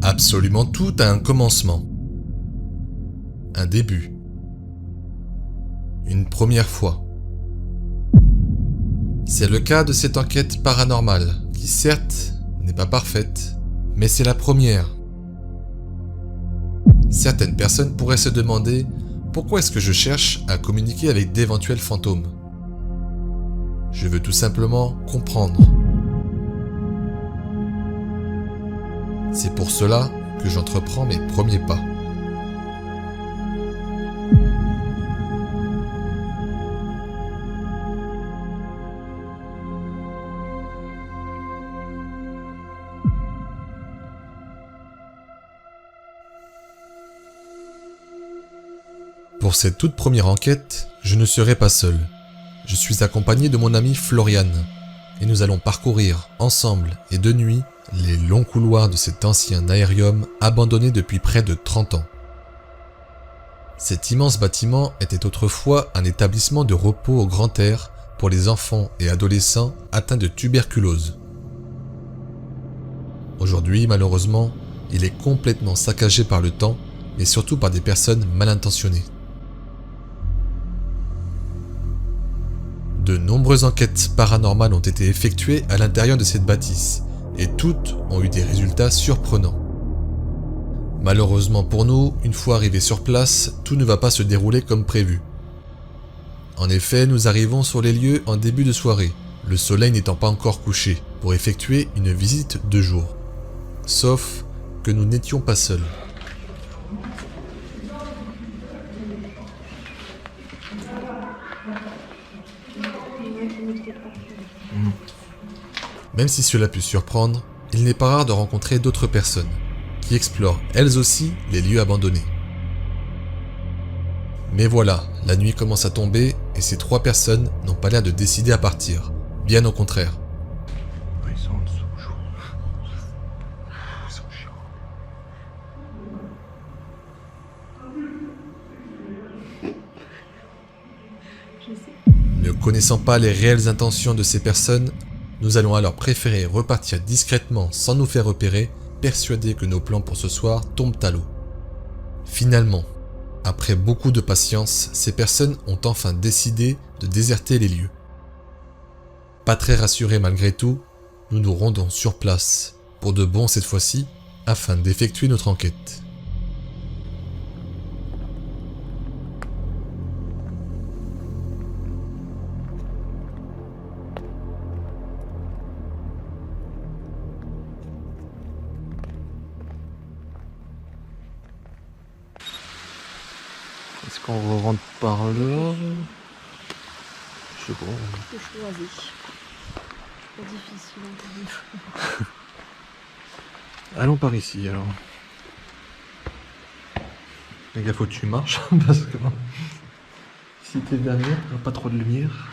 Absolument tout a un commencement. Un début. Une première fois. C'est le cas de cette enquête paranormale, qui certes n'est pas parfaite, mais c'est la première. Certaines personnes pourraient se demander pourquoi est-ce que je cherche à communiquer avec d'éventuels fantômes. Je veux tout simplement comprendre. C'est pour cela que j'entreprends mes premiers pas. Pour cette toute première enquête, je ne serai pas seul. Je suis accompagné de mon ami Floriane, et nous allons parcourir ensemble et de nuit les longs couloirs de cet ancien aérium abandonné depuis près de 30 ans. Cet immense bâtiment était autrefois un établissement de repos au grand air pour les enfants et adolescents atteints de tuberculose. Aujourd'hui, malheureusement, il est complètement saccagé par le temps, mais surtout par des personnes mal intentionnées. De nombreuses enquêtes paranormales ont été effectuées à l'intérieur de cette bâtisse, et toutes ont eu des résultats surprenants. Malheureusement pour nous, une fois arrivés sur place, tout ne va pas se dérouler comme prévu. En effet, nous arrivons sur les lieux en début de soirée, le soleil n'étant pas encore couché, pour effectuer une visite de jour. Sauf que nous n'étions pas seuls. Même si cela peut surprendre, il n'est pas rare de rencontrer d'autres personnes qui explorent elles aussi les lieux abandonnés. Mais voilà, la nuit commence à tomber et ces trois personnes n'ont pas l'air de décider à partir, bien au contraire. Ils sont en dessous, ils sont chiants. Ne connaissant pas les réelles intentions de ces personnes, nous allons alors préférer repartir discrètement sans nous faire repérer, persuadés que nos plans pour ce soir tombent à l'eau. Finalement, après beaucoup de patience, ces personnes ont enfin décidé de déserter les lieux. Pas très rassurés malgré tout, nous nous rendons sur place, pour de bon cette fois-ci, afin d'effectuer notre enquête. Est-ce qu'on rentre par là? Je sais pas. Je choisis. Trop difficile encore une fois. Allons par ici alors. Les gars, faut que tu marches parce que si t'es derrière, t'as pas trop de lumière.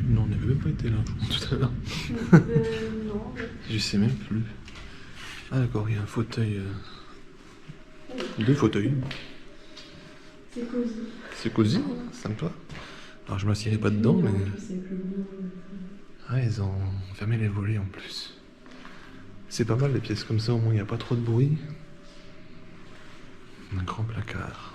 Non, on n'avait même pas été là tout à l'heure. Non. Je sais même plus. Ah d'accord, il y a un fauteuil. Deux fauteuils. C'est cosy. C'est cosy, ça me plaît. Alors je m'assierai pas dedans, mais... Ah, ils ont fermé les volets en plus. C'est pas mal les pièces comme ça, au moins il n'y a pas trop de bruit. Un grand placard.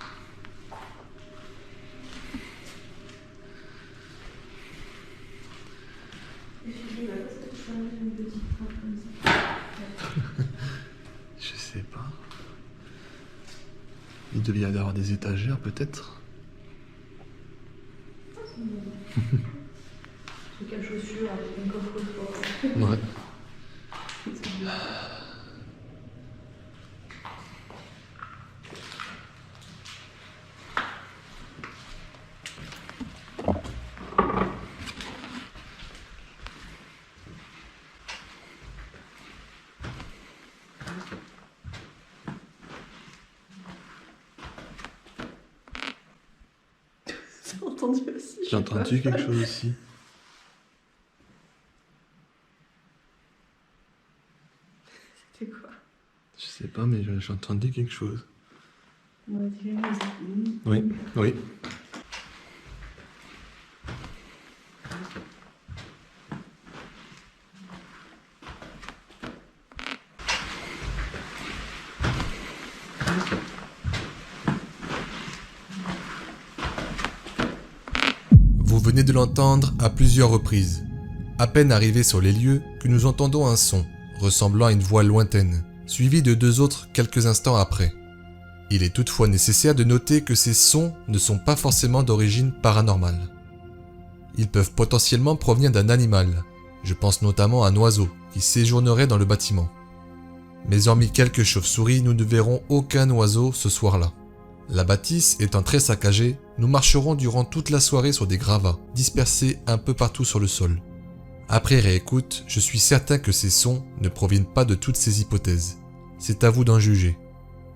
Je sais pas. Il devait y avoir des étagères peut-être. Truc à chaussures avec un coffre-fort. Ouais. J'ai entendu aussi. J'ai entendu quelque chose aussi. sais pas, mais j'entendais quelque chose. On a tiré une musique. Oui, oui. Vous venez de l'entendre à plusieurs reprises. À peine arrivés sur les lieux que nous entendons un son, ressemblant à une voix lointaine, suivi de deux autres quelques instants après. Il est toutefois nécessaire de noter que ces sons ne sont pas forcément d'origine paranormale. Ils peuvent potentiellement provenir d'un animal, je pense notamment à un oiseau qui séjournerait dans le bâtiment. Mais hormis quelques chauves-souris, nous ne verrons aucun oiseau ce soir-là. La bâtisse étant très saccagée, nous marcherons durant toute la soirée sur des gravats, dispersés un peu partout sur le sol. Après réécoute, je suis certain que ces sons ne proviennent pas de toutes ces hypothèses. C'est à vous d'en juger.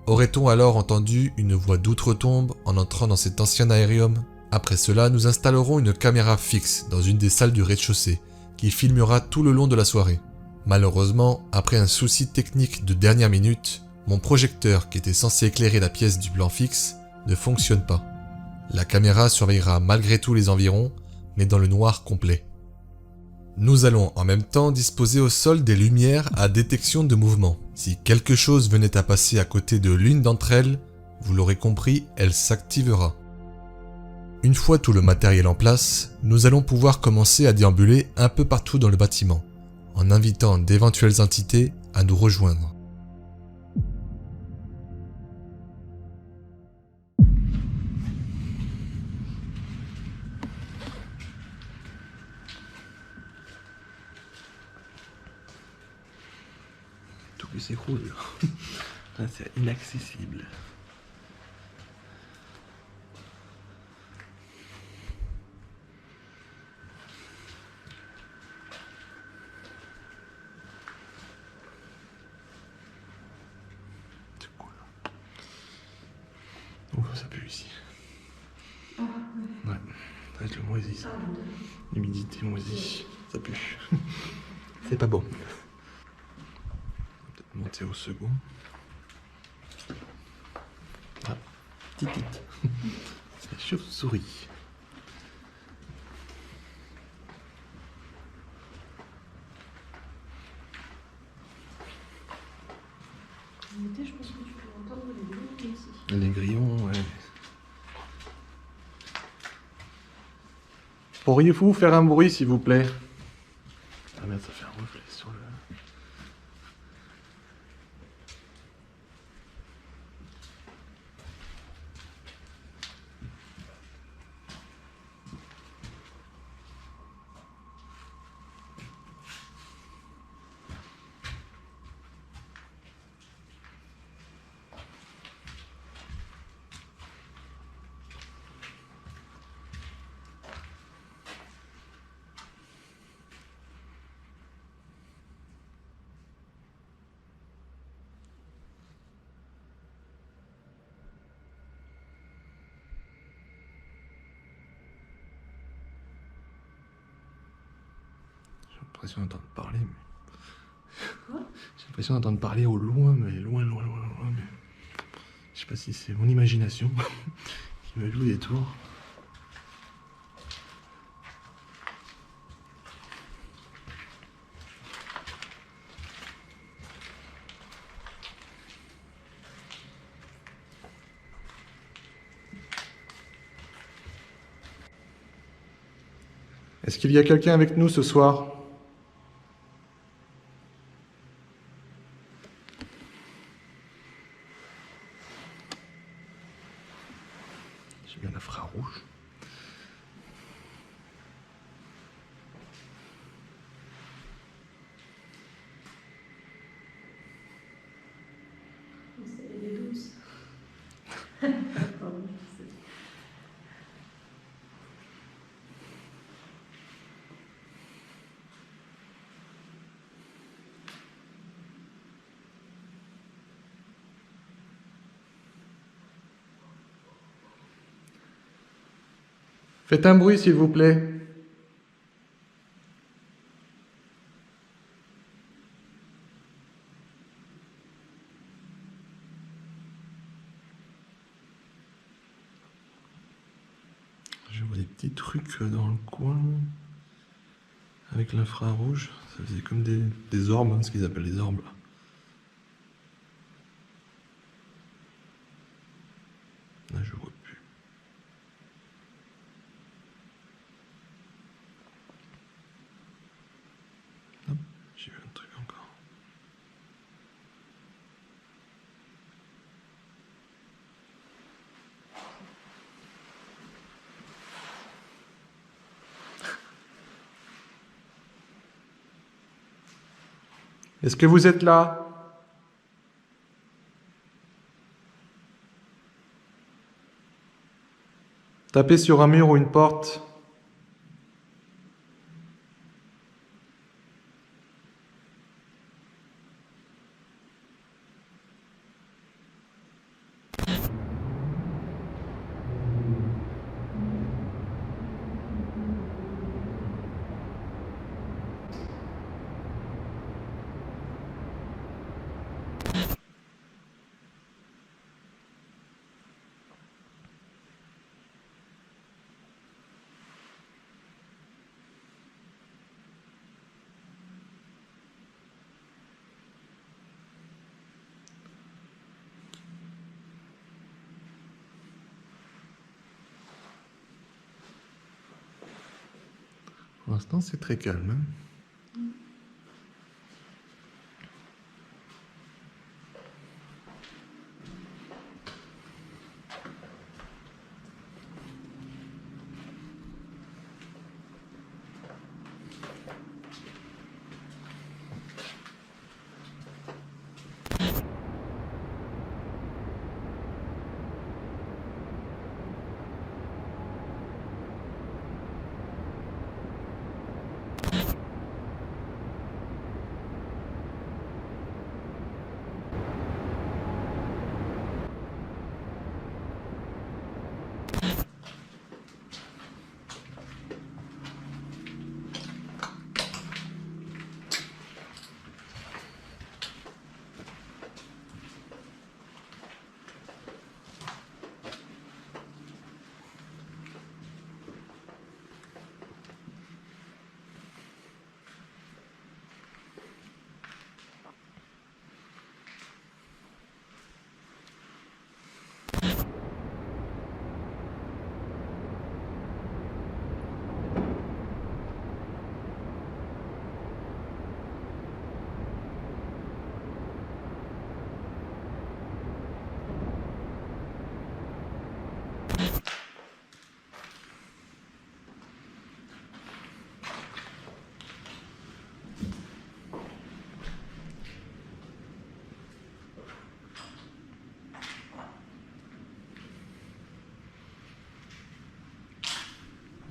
Aurait-on alors entendu une voix d'outre-tombe en entrant dans cet ancien aérium? Après cela, nous installerons une caméra fixe dans une des salles du rez-de-chaussée, qui filmera tout le long de la soirée. Malheureusement, après un souci technique de dernière minute, mon projecteur qui était censé éclairer la pièce du plan fixe ne fonctionne pas. La caméra surveillera malgré tout les environs, mais dans le noir complet. Nous allons en même temps disposer au sol des lumières à détection de mouvement. Si quelque chose venait à passer à côté de l'une d'entre elles, vous l'aurez compris, elle s'activera. Une fois tout le matériel en place, nous allons pouvoir commencer à déambuler un peu partout dans le bâtiment, en invitant d'éventuelles entités à nous rejoindre. Tout qui s'écroule. Là, c'est inaccessible. C'est cool. Oh, ça pue ici. Ah, ouais. Ouais, ça va être le moisi, ça. L'humidité moisie, ça pue. C'est pas bon. On va peut-être monter au second. Ah, titite. C'est la chauve-souris. En été, je pense que tu peux entendre les grillons aussi. Les grillons, ouais. Pourriez-vous faire un bruit, s'il vous plaît? Ah merde, ça fait un reflet sur le... J'ai l'impression d'entendre parler, mais... Quoi? J'ai l'impression d'entendre parler au loin, mais loin, mais... Je sais pas si c'est mon imagination qui me joue des tours. Est-ce qu'il y a quelqu'un avec nous ce soir? J'ai bien l'infrarouge. Elle est douce. Pardon, je sais. Faites un bruit, s'il vous plaît. vois des petits trucs dans le coin. Avec l'infrarouge, ça faisait comme des orbes, hein, ce qu'ils appellent des orbes. Là, je vois plus. Hop, j'ai vu un truc encore. Est-ce que vous êtes là? Tapez sur un mur ou une porte. Pour l'instant, c'est très calme. Hein.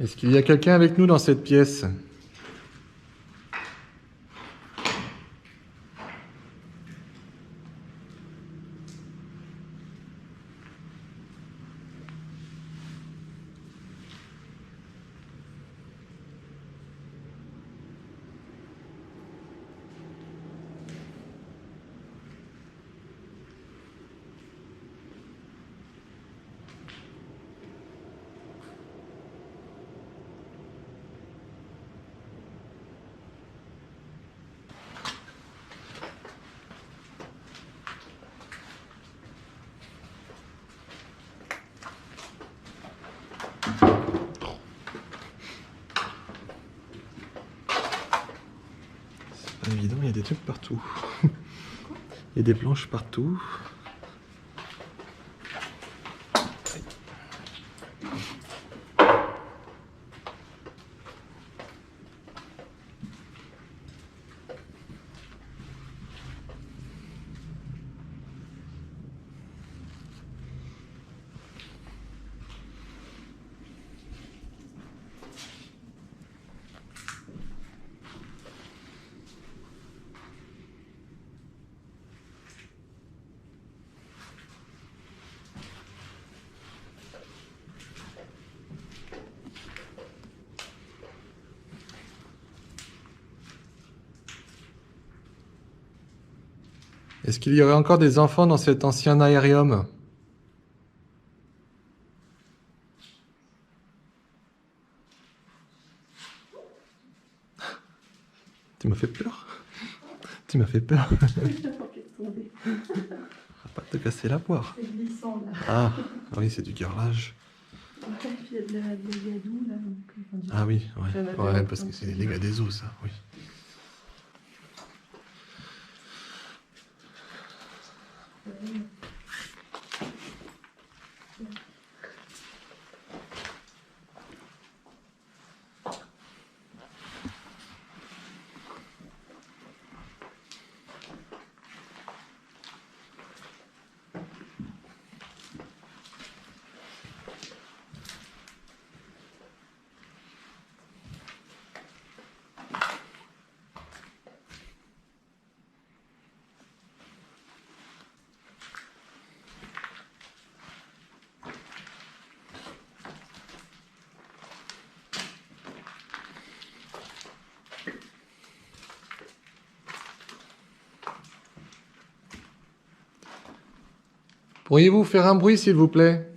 Est-ce qu'il y a quelqu'un avec nous dans cette pièce? C'est pas évident, il y a des trucs partout. Il y a des planches partout. Est-ce qu'il y aurait encore des enfants dans cet ancien aérium? Tu m'as fait peur. Tu m'as fait peur. On va pas te casser la poire. C'est glissant là. Ah, oui, c'est du carrelage. Ouais, puis il y a de la gadou là. Ah oui, ouais. J'en avais Ouais, un parce peu que c'est les dégâts des eaux, ça, oui. Pourriez-vous faire un bruit, s'il vous plaît?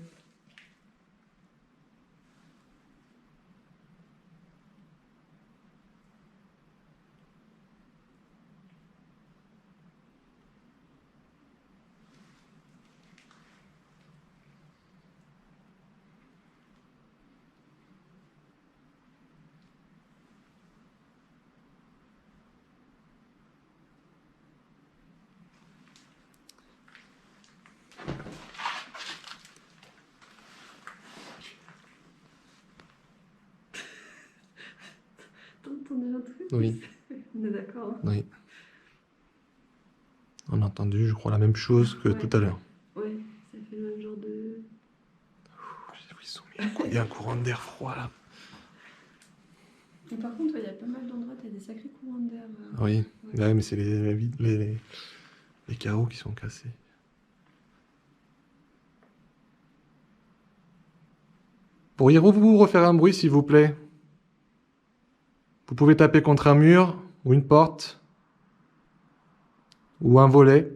T'entendais un truc? Oui. On est d'accord. Hein. Oui. On a entendu, je crois, la même chose que Ouais. tout à l'heure. Ouais, ça fait le même genre de... Il y a un courant d'air froid, là. Mais par contre, il y a pas mal d'endroits, t'as des sacrés courants d'air. Oui, Ouais. ouais, mais c'est les carreaux qui sont cassés. Pourriez-vous vous refaire un bruit, s'il vous plaît? Vous pouvez taper contre un mur, ou une porte, ou un volet.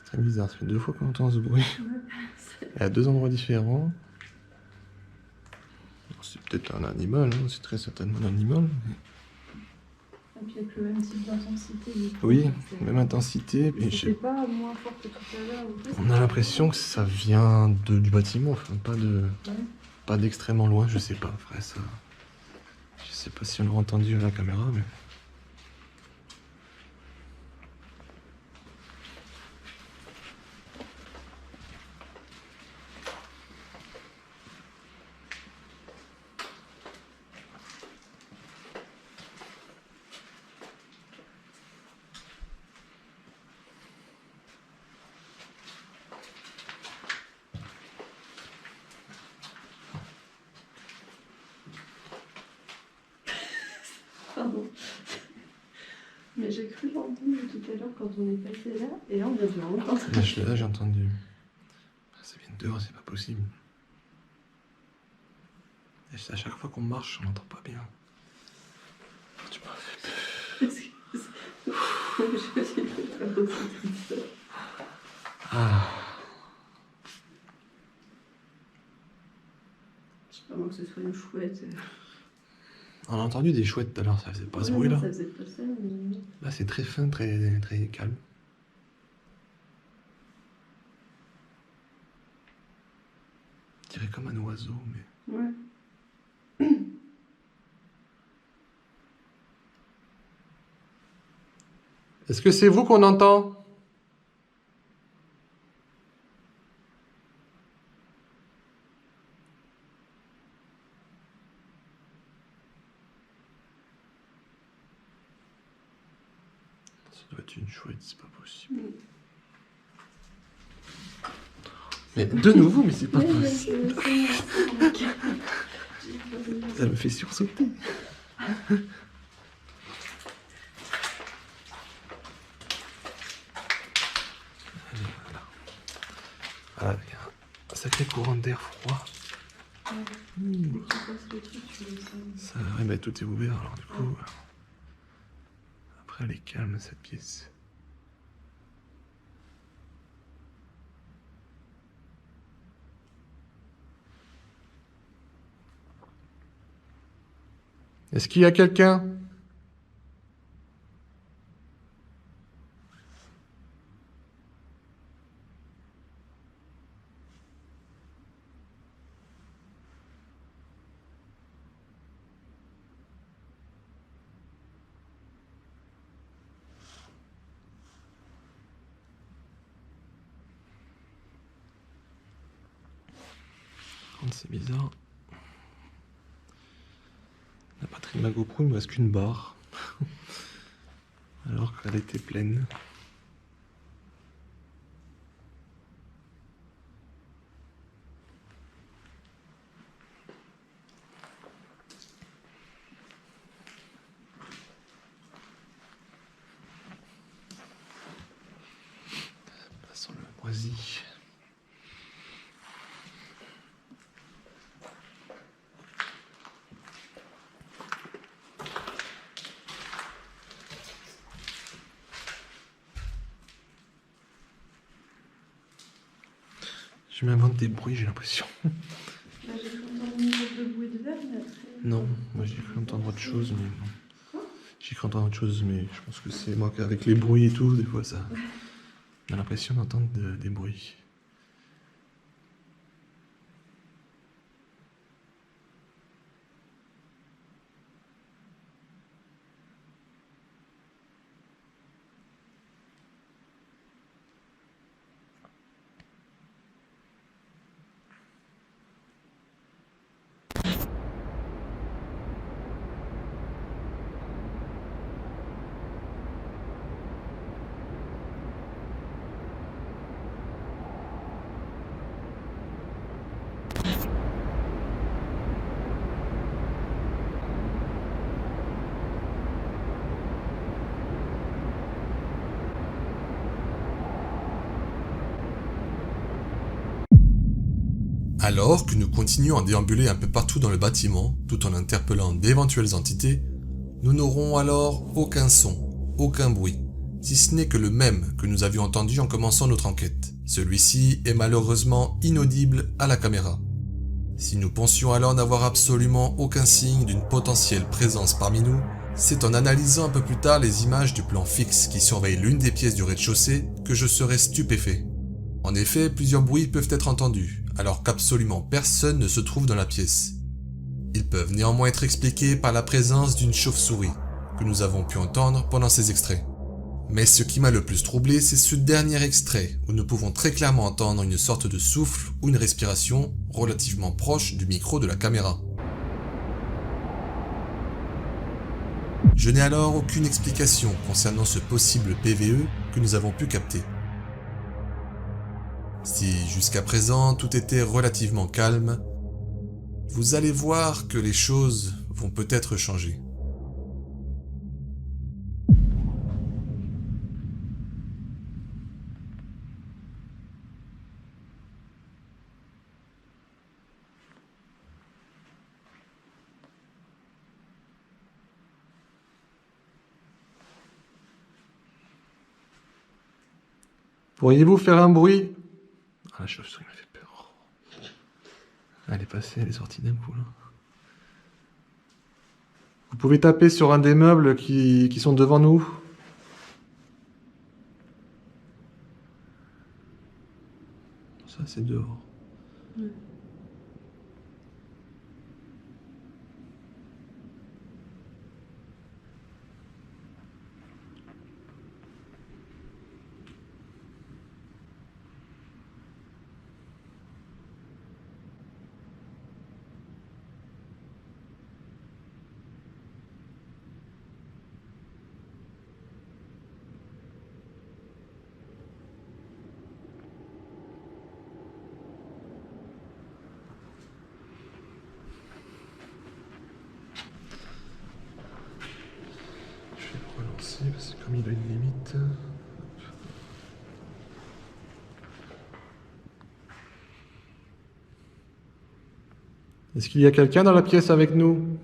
C'est très bizarre, ça fait 2 fois qu'on entend ce bruit. Et à 2 endroits différents. C'est peut-être un animal, hein, c'est très certainement un animal. Et puis avec le même type d'intensité. Oui, même intensité. Et C'était pas moins fort que tout à l'heure. on a l'impression que ça vient du bâtiment, enfin, pas d'extrêmement loin, je sais pas. Après ça, je sais pas si on l'a entendu à la caméra, mais... Pardon. Mais j'ai cru l'entendre tout à l'heure quand on est passé là, et là on vient de l'entendre. Là, j'ai entendu. Ça vient de dehors, c'est pas possible. Et à chaque fois qu'on marche, on n'entend pas bien. Tu m'as fait peur. Je suis très beau ça. Ah. Je sais pas moi que ce soit une chouette. On a entendu des chouettes tout à l'heure, ça faisait pas ce Ouais, bruit-là. non, ça faisait pas ça, mais... Là, c'est très fin, très, très calme. Je dirais comme un oiseau, mais... Ouais. Est-ce que c'est vous qu'on entend? Ça doit être une chouette, c'est pas possible. Mm. Mais de nouveau, mais c'est pas Ouais, possible. c'est Ça me fait sursauter. Ah, il y a un sacré courant d'air froid. Dès que tu passes le truc, tu le sens. Ça, ouais, bah, tout est ouvert, alors du coup... Après, elle est calme, cette pièce. Est-ce qu'il y a quelqu'un? C'est bizarre. La batterie de ma GoPro, il me reste qu'une barre. Alors qu'elle était pleine. Ça sent le moisi. Je m'invente des bruits, j'ai l'impression. Bah, j'ai cru entendre une sorte de bruit de verre, mais après... Non, moi j'ai cru entendre autre chose, mais non. J'ai cru entendre autre chose, mais je pense que c'est moi qu'avec les bruits et tout, des fois ça... On a l'impression d'entendre des bruits. Alors que nous continuons à déambuler un peu partout dans le bâtiment, tout en interpellant d'éventuelles entités, nous n'aurons alors aucun son, aucun bruit, si ce n'est que le même que nous avions entendu en commençant notre enquête. Celui-ci est malheureusement inaudible à la caméra. Si nous pensions alors n'avoir absolument aucun signe d'une potentielle présence parmi nous, c'est en analysant un peu plus tard les images du plan fixe qui surveille l'une des pièces du rez-de-chaussée que je serai stupéfait. En effet, plusieurs bruits peuvent être entendus, alors qu'absolument personne ne se trouve dans la pièce. Ils peuvent néanmoins être expliqués par la présence d'une chauve-souris, que nous avons pu entendre pendant ces extraits. Mais ce qui m'a le plus troublé, c'est ce dernier extrait, où nous pouvons très clairement entendre une sorte de souffle ou une respiration relativement proche du micro de la caméra. Je n'ai alors aucune explication concernant ce possible PVE que nous avons pu capter. Si jusqu'à présent tout était relativement calme, vous allez voir que les choses vont peut-être changer. Pourriez-vous faire un bruit? Ah, la chauve-souris m'a fait peur. Elle est passée, elle est sortie d'un coup, là. Vous pouvez taper sur un des meubles qui sont devant nous? Ça, c'est dehors. Ouais. Comme il a une limite. Est-ce qu'il y a quelqu'un dans la pièce avec nous?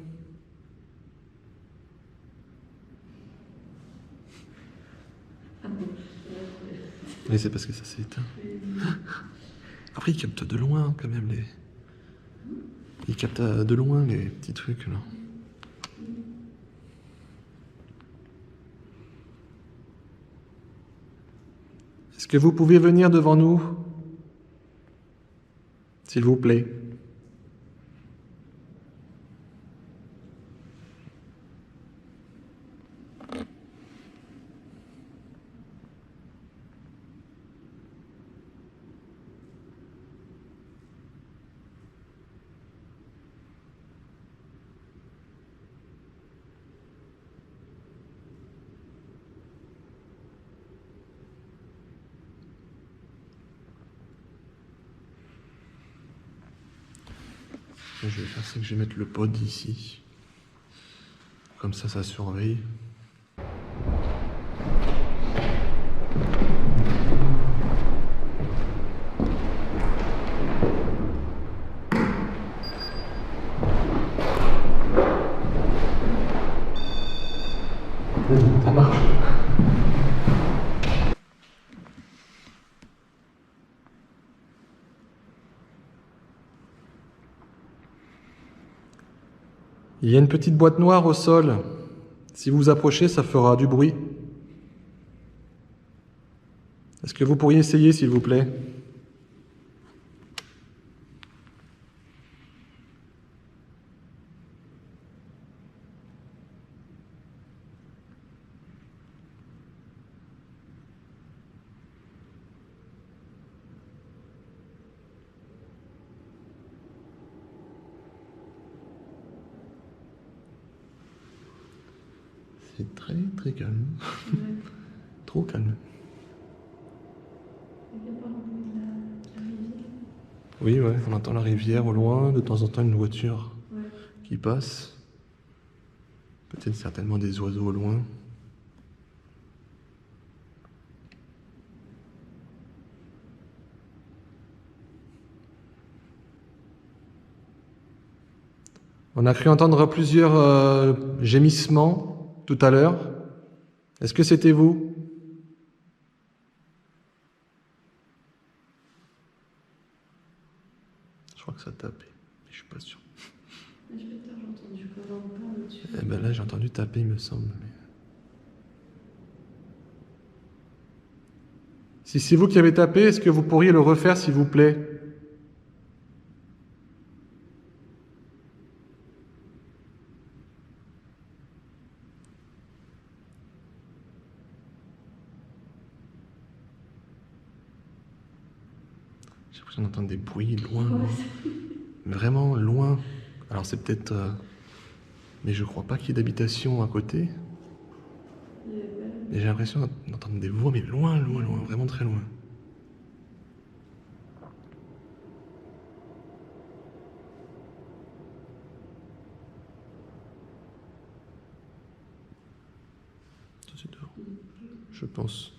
Et c'est parce que ça s'est éteint. Après, il capte de loin quand même les... Il capte de loin les petits trucs là. Est-ce que vous pouvez venir devant nous? S'il vous plaît. Ce que je vais faire, c'est que je vais mettre le pod ici. Comme ça surveille. Ça marche. Il y a une petite boîte noire au sol. Si vous vous approchez, ça fera du bruit. Est-ce que vous pourriez essayer, s'il vous plaît? C'est très très calme. Ouais. Trop calme. Il y a pas un bruit de la rivière. Oui, ouais, on entend la rivière au loin, de temps en temps une voiture Ouais. qui passe. Peut-être certainement des oiseaux au loin. On a cru entendre plusieurs gémissements tout à l'heure. Est-ce que c'était vous? Je crois que ça tapait, mais je suis pas sûr. Mais je vais te dire, j'ai entendu comment on parle au-dessus. Eh ben là, j'ai entendu taper, il me semble. Si c'est vous qui avez tapé, est-ce que vous pourriez le refaire, s'il vous plaît? J'ai l'impression d'entendre des bruits loin, loin. Vraiment loin. Alors c'est peut-être... Mais je crois pas qu'il y ait d'habitation à côté. Et j'ai l'impression d'entendre des voix, mais loin, loin, loin, vraiment très loin. Ça c'est dehors. Je pense.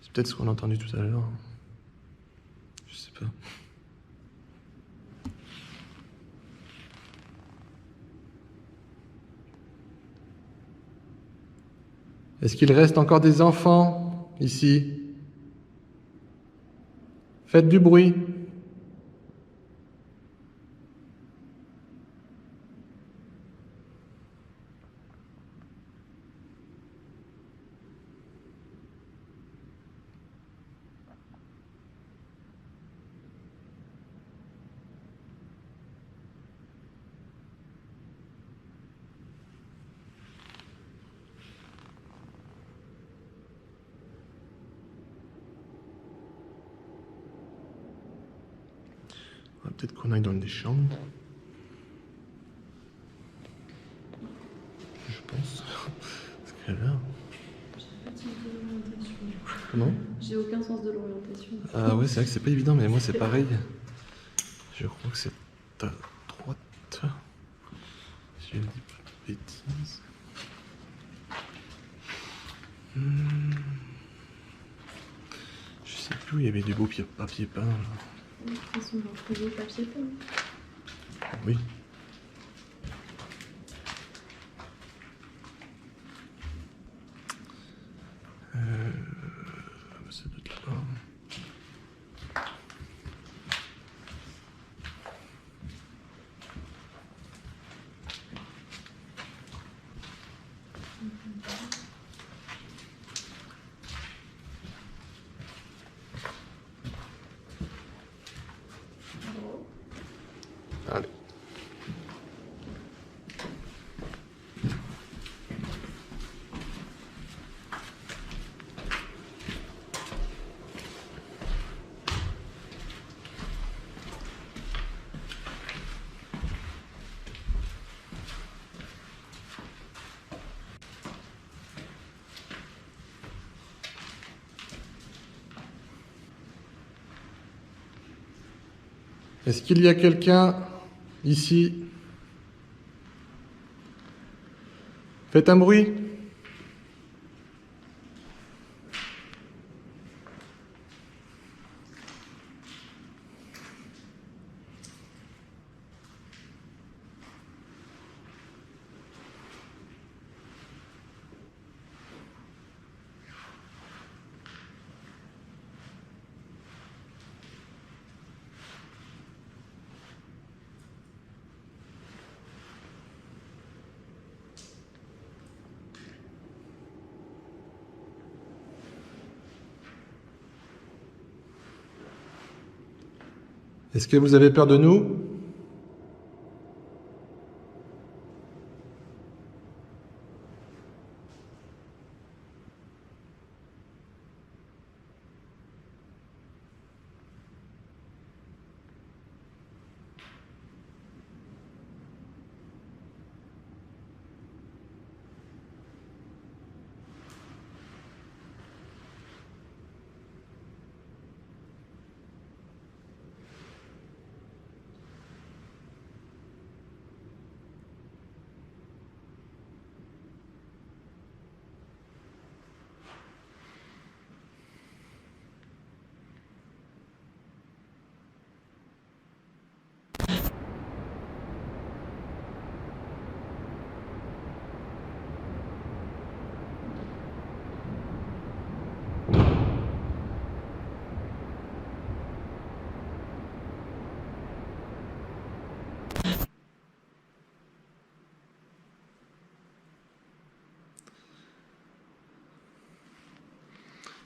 C'est peut-être ce qu'on a entendu tout à l'heure. Je sais pas. Est-ce qu'il reste encore des enfants ici? Faites du bruit. Peut-être qu'on aille dans des chambres. Je pense. Parce que là... J'ai pas de sens de l'orientation. Comment? J'ai aucun sens de l'orientation. Ah ouais, c'est vrai que c'est pas évident, mais moi c'est pareil. Je crois que c'est à droite. Si je ne dis pas de bêtises. tout, il y avait du beau papier peint. Là. De toute façon, on va retrouver le papier peint. Oui. Ça doit être là. Allez. Est-ce qu'il y a quelqu'un ici? Faites un bruit. Est-ce que vous avez peur de nous?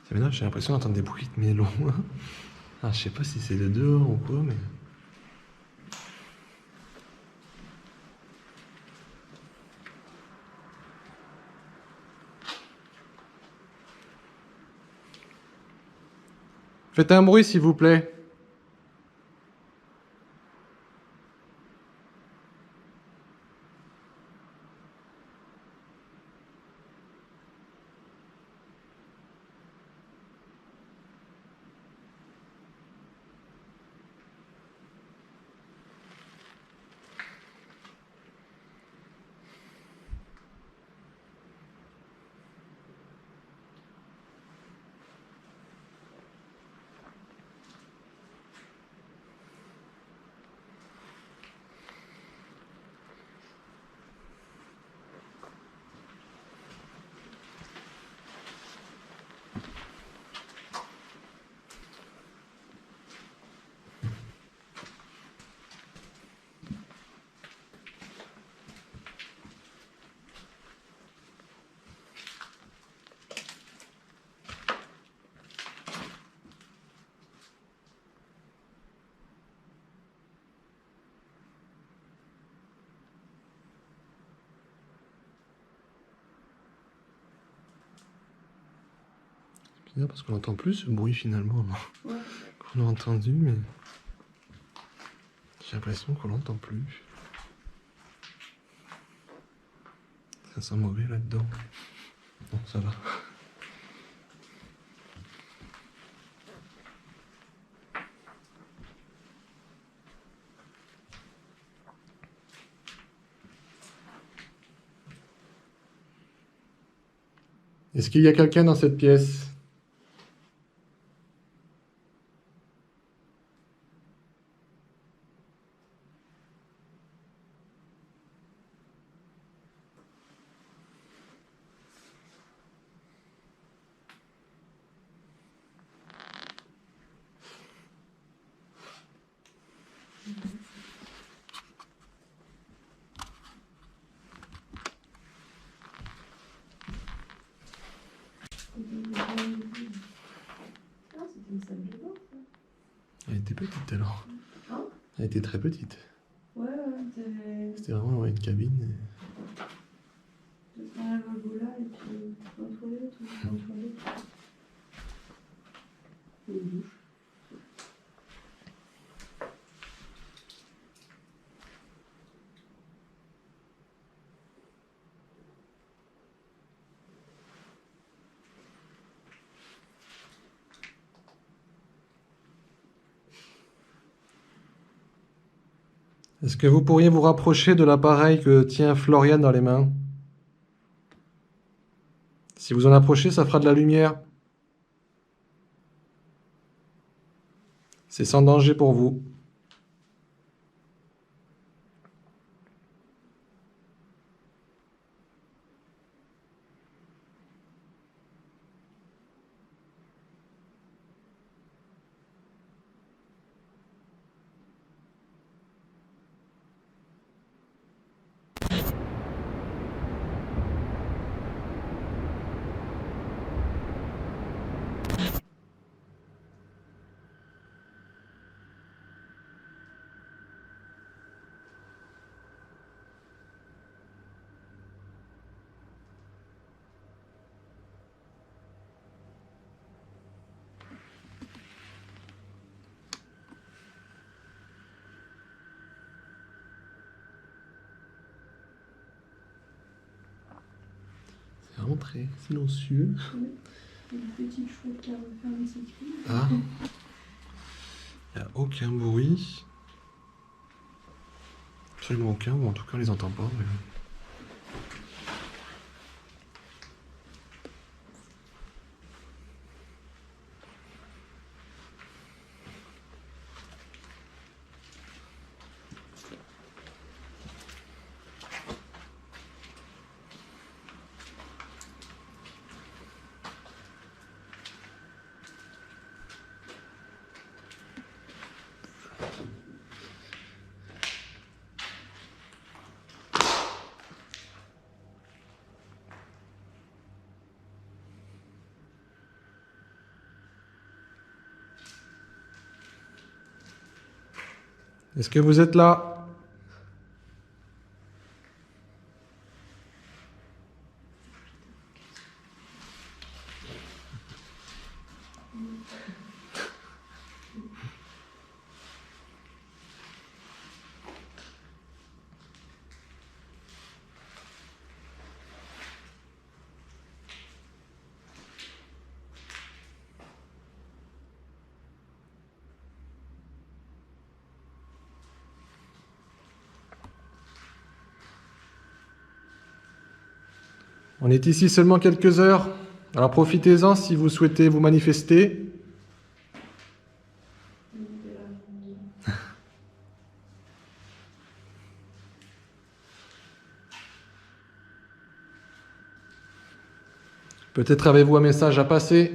C'est maintenant, j'ai l'impression d'entendre des bruits de mélons. Ah, je sais pas si c'est de dehors ou quoi, mais... Faites un bruit, s'il vous plaît. C'est bizarre parce qu'on n'entend plus ce bruit finalement. Ouais. Qu'on a entendu, mais... J'ai l'impression qu'on l'entend plus. Ça sent mauvais là-dedans. Non, ça va. Est-ce qu'il y a quelqu'un dans cette pièce? Elle était petite alors. Hein? Elle était très petite. Ouais, C'était vraiment une cabine. un lavabo là et puis un toilette ou un toilette. Une douche. Est-ce que vous pourriez vous rapprocher de l'appareil que tient Florian dans les mains? Si vous en approchez, ça fera de la lumière. C'est sans danger pour vous. C'est vraiment très silencieux. Une petite chouette qui a refermé ses cris. Ah. Il n'y a aucun bruit. Absolument aucun, ou en tout cas on les entend pas. Mais... Est-ce que vous êtes là? On est ici seulement quelques heures, alors profitez-en si vous souhaitez vous manifester. Peut-être avez-vous un message à passer.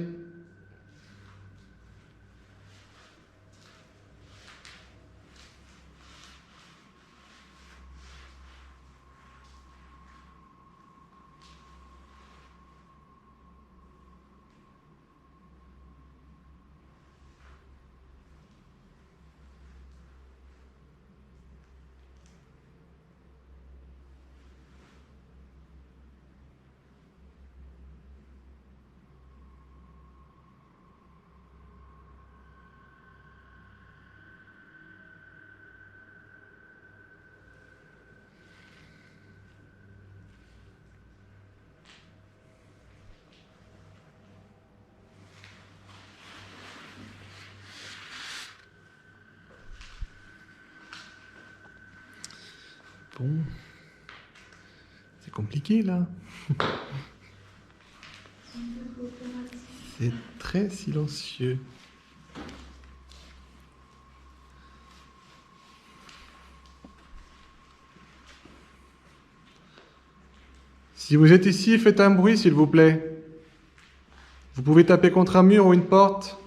Bon, c'est compliqué là. C'est très silencieux. Si vous êtes ici, faites un bruit s'il vous plaît. Vous pouvez taper contre un mur ou une porte.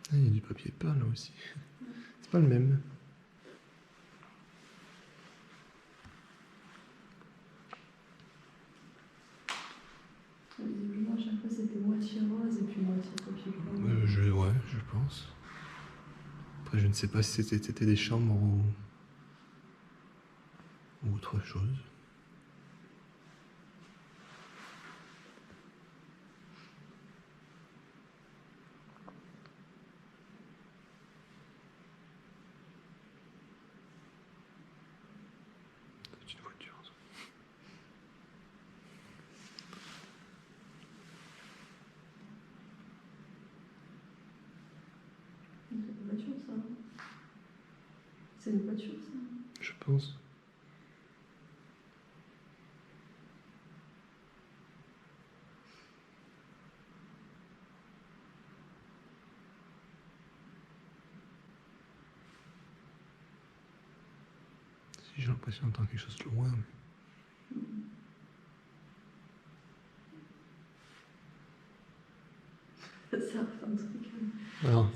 Ah, il y a du papier peint là aussi. C'est pas le même. Visiblement, à chaque fois, c'était moitié rose et puis moitié papier peint. Ouais, je pense. Après, je ne sais pas si c'était des chambres ou autre chose. C'est une voiture. Ça. C'est une voiture, ça. C'est une voiture, ça. Je pense. Si j'ai l'impression d'entendre quelque chose de loin. Ça refait un truc. Alors,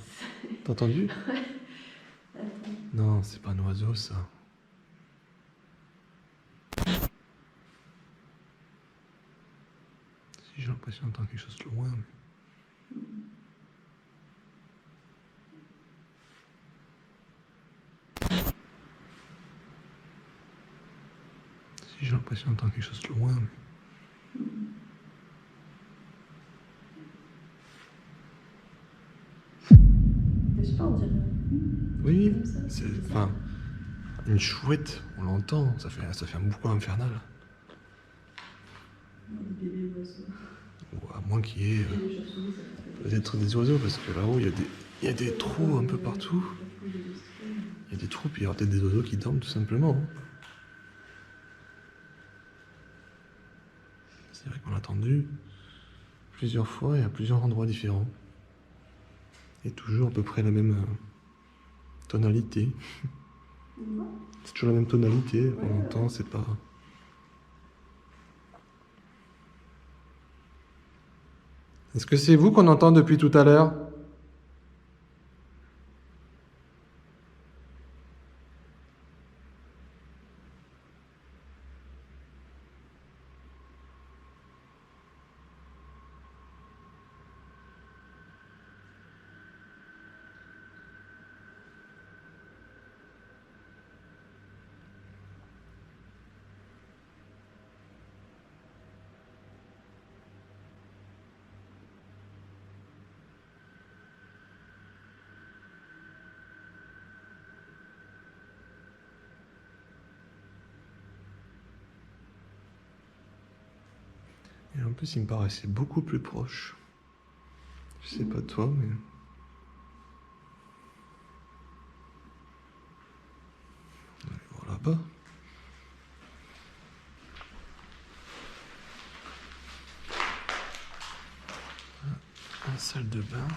t'as entendu? Ouais. Attends. Non, c'est pas un oiseau ça. Si j'ai l'impression d'entendre quelque chose de loin. Si j'ai l'impression d'entendre quelque chose de loin. Je sais pas, on dirait. Oui, Comme ça, c'est. c'est ça. Enfin. Une chouette, on l'entend, ça fait un boucan infernal. Des bébés oiseaux. Ou à moins qu'il y ait Et les chauves-souris, ça fait peut-être des oiseaux, parce que là-haut, il y a des trous un peu partout. Il y a des trous, puis il y aura peut-être des oiseaux qui dorment tout simplement. C'est vrai qu'on l'a entendu plusieurs fois et à plusieurs endroits différents. Et toujours à peu près la même tonalité. C'est toujours la même tonalité qu'on entend, c'est pas... Est-ce que c'est vous qu'on entend depuis tout à l'heure? Et en plus, il me paraissait beaucoup plus proche. Je sais pas toi, mais... Voilà pas. La salle de bain.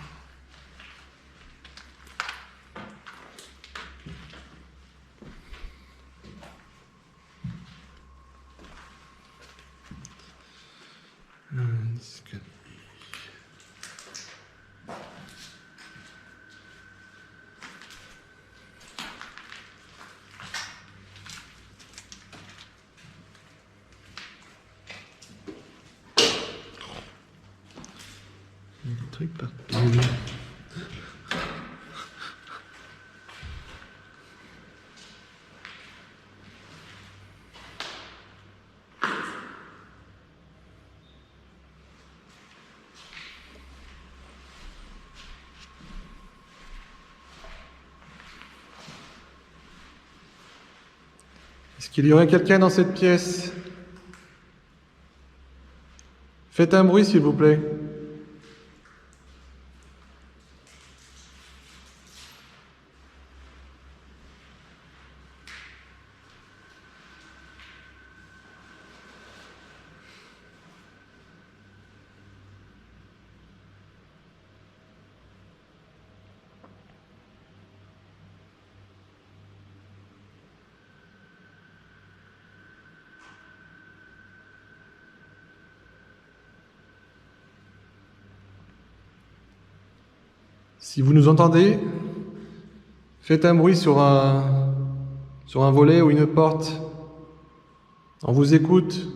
Un escalier. Il y a des trucs partout. Est-ce qu'il y aurait quelqu'un dans cette pièce? Faites un bruit, s'il vous plaît. Si vous nous entendez, faites un bruit sur un volet ou une porte. On vous écoute.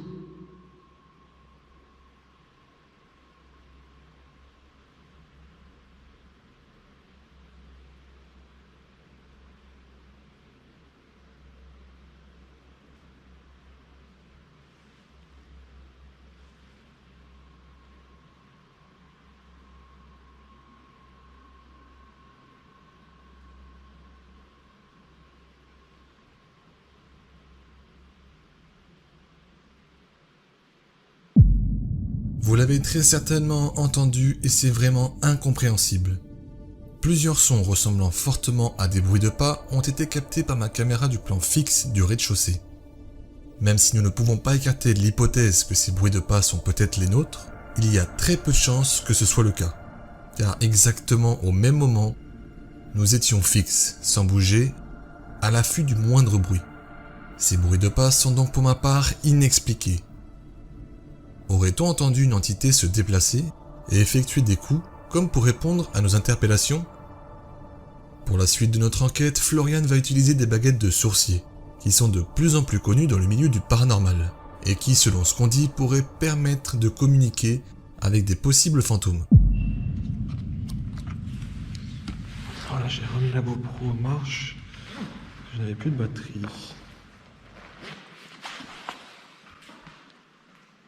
Vous l'avez très certainement entendu et c'est vraiment incompréhensible. Plusieurs sons ressemblant fortement à des bruits de pas ont été captés par ma caméra du plan fixe du rez-de-chaussée. Même si nous ne pouvons pas écarter l'hypothèse que ces bruits de pas sont peut-être les nôtres, il y a très peu de chances que ce soit le cas. Car exactement au même moment, nous étions fixes, sans bouger, à l'affût du moindre bruit. Ces bruits de pas sont donc pour ma part inexpliqués. Aurait-on entendu une entité se déplacer et effectuer des coups comme pour répondre à nos interpellations? Pour la suite de notre enquête, Florian va utiliser des baguettes de sourcier, qui sont de plus en plus connues dans le milieu du paranormal, et qui, selon ce qu'on dit, pourraient permettre de communiquer avec des possibles fantômes. Voilà, j'ai remis la GoPro en marche. Je n'avais plus de batterie.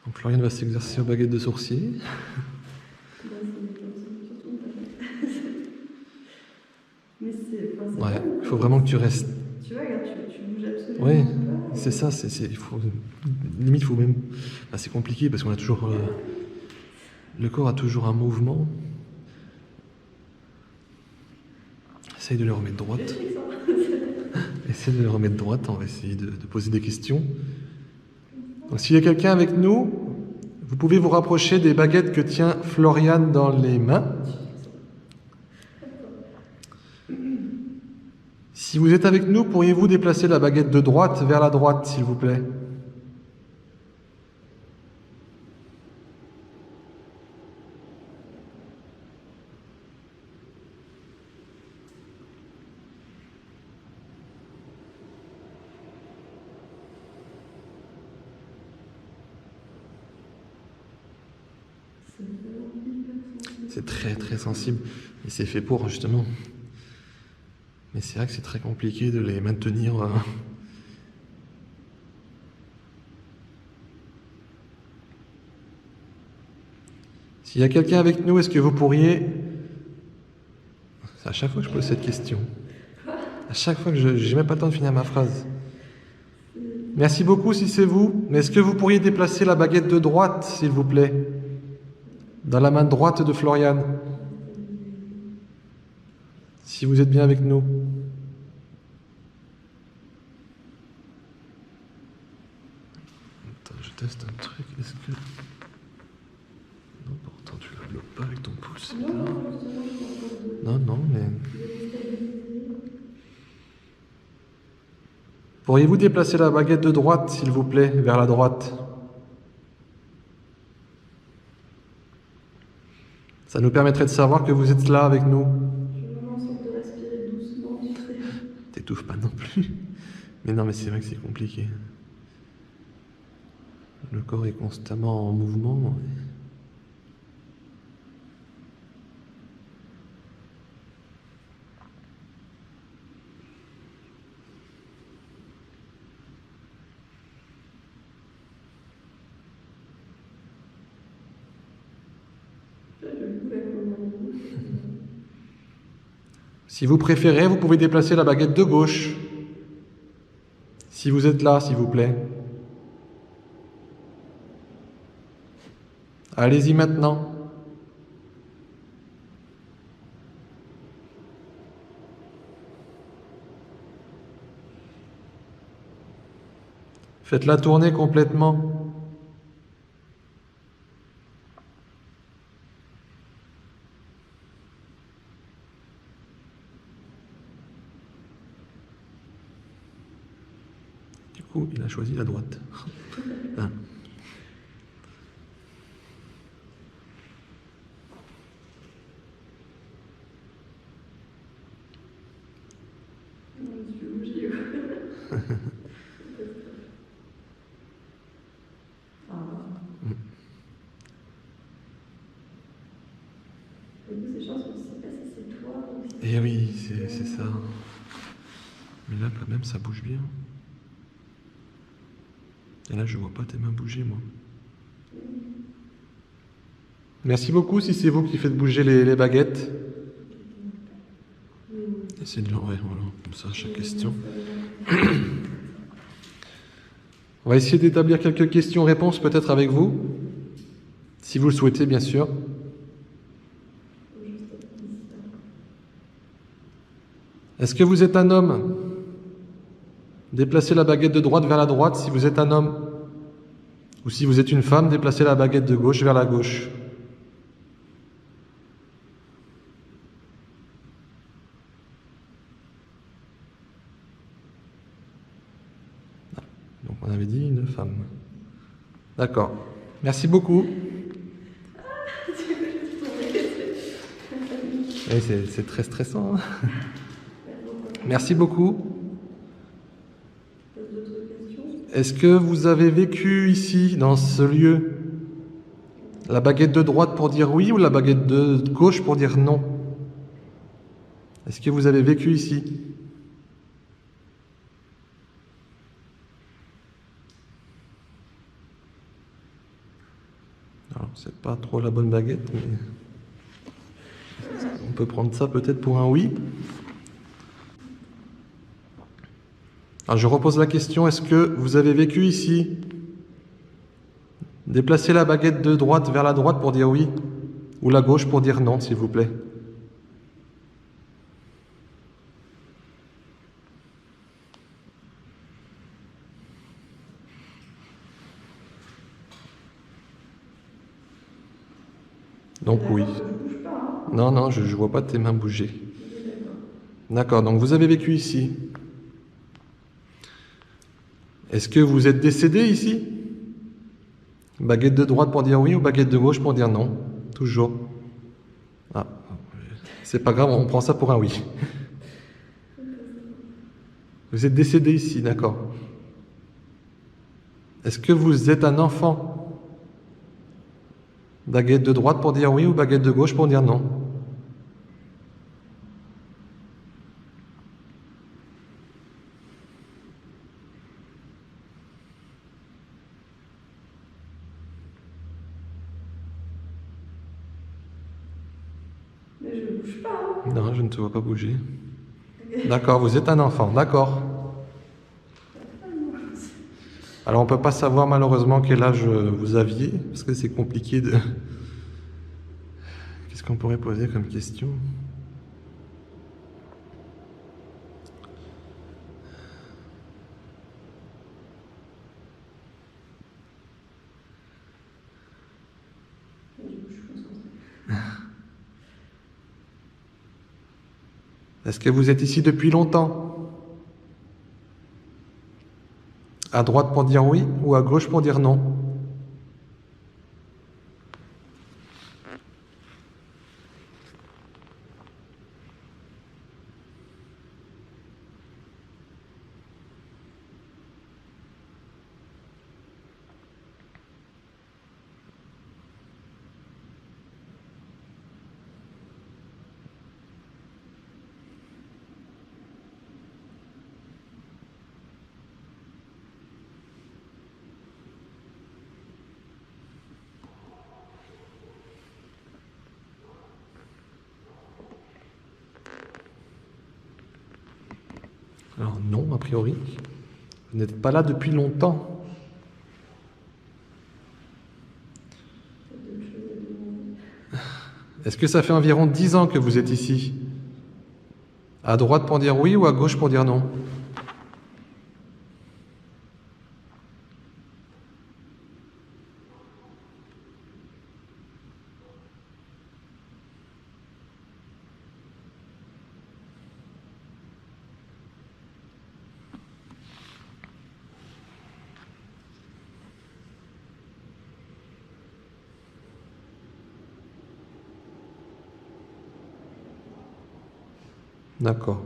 Donc Florian va s'exercer aux baguettes de sourcier. Mais c'est Ouais, il faut vraiment que tu restes. Tu vois, regarde, tu bouges absolument Oui, pas. c'est ça, limite, il faut même... Bah, c'est compliqué parce qu'on a toujours... le corps a toujours un mouvement. Essaye de le remettre droite. Essaye de le remettre droite, on va essayer de poser des questions. Donc s'il y a quelqu'un avec nous, vous pouvez vous rapprocher des baguettes que tient Florian dans les mains. Si vous êtes avec nous, pourriez-vous déplacer la baguette de droite vers la droite, s'il vous plaît? C'est très très sensible et c'est fait pour justement. Mais c'est vrai que c'est très compliqué de les maintenir. S'il y a quelqu'un avec nous, est-ce que vous pourriez... C'est à chaque fois que je pose cette question. À chaque fois que j'ai même pas le temps de finir ma phrase. Merci beaucoup si c'est vous. Mais est-ce que vous pourriez déplacer la baguette de droite, s'il vous plaît? Dans la main droite de Florian. Si vous êtes bien avec nous. Attends, je teste un truc. Est-ce que... Non, pourtant tu la bloques pas avec ton pouce. Non, mais... Pourriez-vous déplacer la baguette de droite, s'il vous plaît, vers la droite? Ça nous permettrait de savoir que vous êtes là avec nous. Je vais vraiment en sorte de respirer doucement, tu sais. T'étouffes pas non plus. Mais non, mais c'est vrai que c'est compliqué. Le corps est constamment en mouvement. Si vous préférez, vous pouvez déplacer la baguette de gauche. Si vous êtes là, s'il vous plaît. Allez-y maintenant. Faites-la tourner complètement. Du coup, il a choisi la droite. Hein. Ah. Et vous, ces choses, on ne sait pas si c'est toi ou si Eh oui, c'est ça. Mais là, quand même, ça bouge bien. Et là, je vois pas tes mains bouger, moi. Merci beaucoup si c'est vous qui faites bouger les baguettes. Essayez de l'enlever, voilà, comme ça, à chaque question. On va essayer d'établir quelques questions-réponses peut-être avec vous, si vous le souhaitez, bien sûr. Est-ce que vous êtes un homme? Déplacez la baguette de droite vers la droite si vous êtes un homme. Ou si vous êtes une femme, déplacez la baguette de gauche vers la gauche. Donc on avait dit une femme. D'accord. Merci beaucoup. Oui, c'est très stressant. Hein. Merci beaucoup. Est-ce que vous avez vécu ici, dans ce lieu, la baguette de droite pour dire oui ou la baguette de gauche pour dire non? Est-ce que vous avez vécu ici? Alors, c'est pas trop la bonne baguette, mais on peut prendre ça peut-être pour un oui. Alors, je repose la question, est-ce que vous avez vécu ici? Déplacez la baguette de droite vers la droite pour dire oui, ou la gauche pour dire non, s'il vous plaît. Donc oui. Non, non, je ne vois pas tes mains bouger. D'accord, donc vous avez vécu ici. Est-ce que vous êtes décédé ici? Baguette de droite pour dire oui ou baguette de gauche pour dire non? Toujours. Ah, c'est pas grave, on prend ça pour un oui. Vous êtes décédé ici, d'accord. Est-ce que vous êtes un enfant? Baguette de droite pour dire oui ou baguette de gauche pour dire non? Mais je ne bouge pas. Non, je ne te vois pas bouger. D'accord, vous êtes un enfant, d'accord. Alors on ne peut pas savoir malheureusement quel âge vous aviez, parce que c'est compliqué de... Qu'est-ce qu'on pourrait poser comme question? Est-ce que vous êtes ici depuis longtemps? À droite pour dire oui ou à gauche pour dire non? Alors non, a priori. Vous n'êtes pas là depuis longtemps. Est-ce que ça fait environ 10 ans que vous êtes ici? À droite pour dire oui ou à gauche pour dire non? D'accord.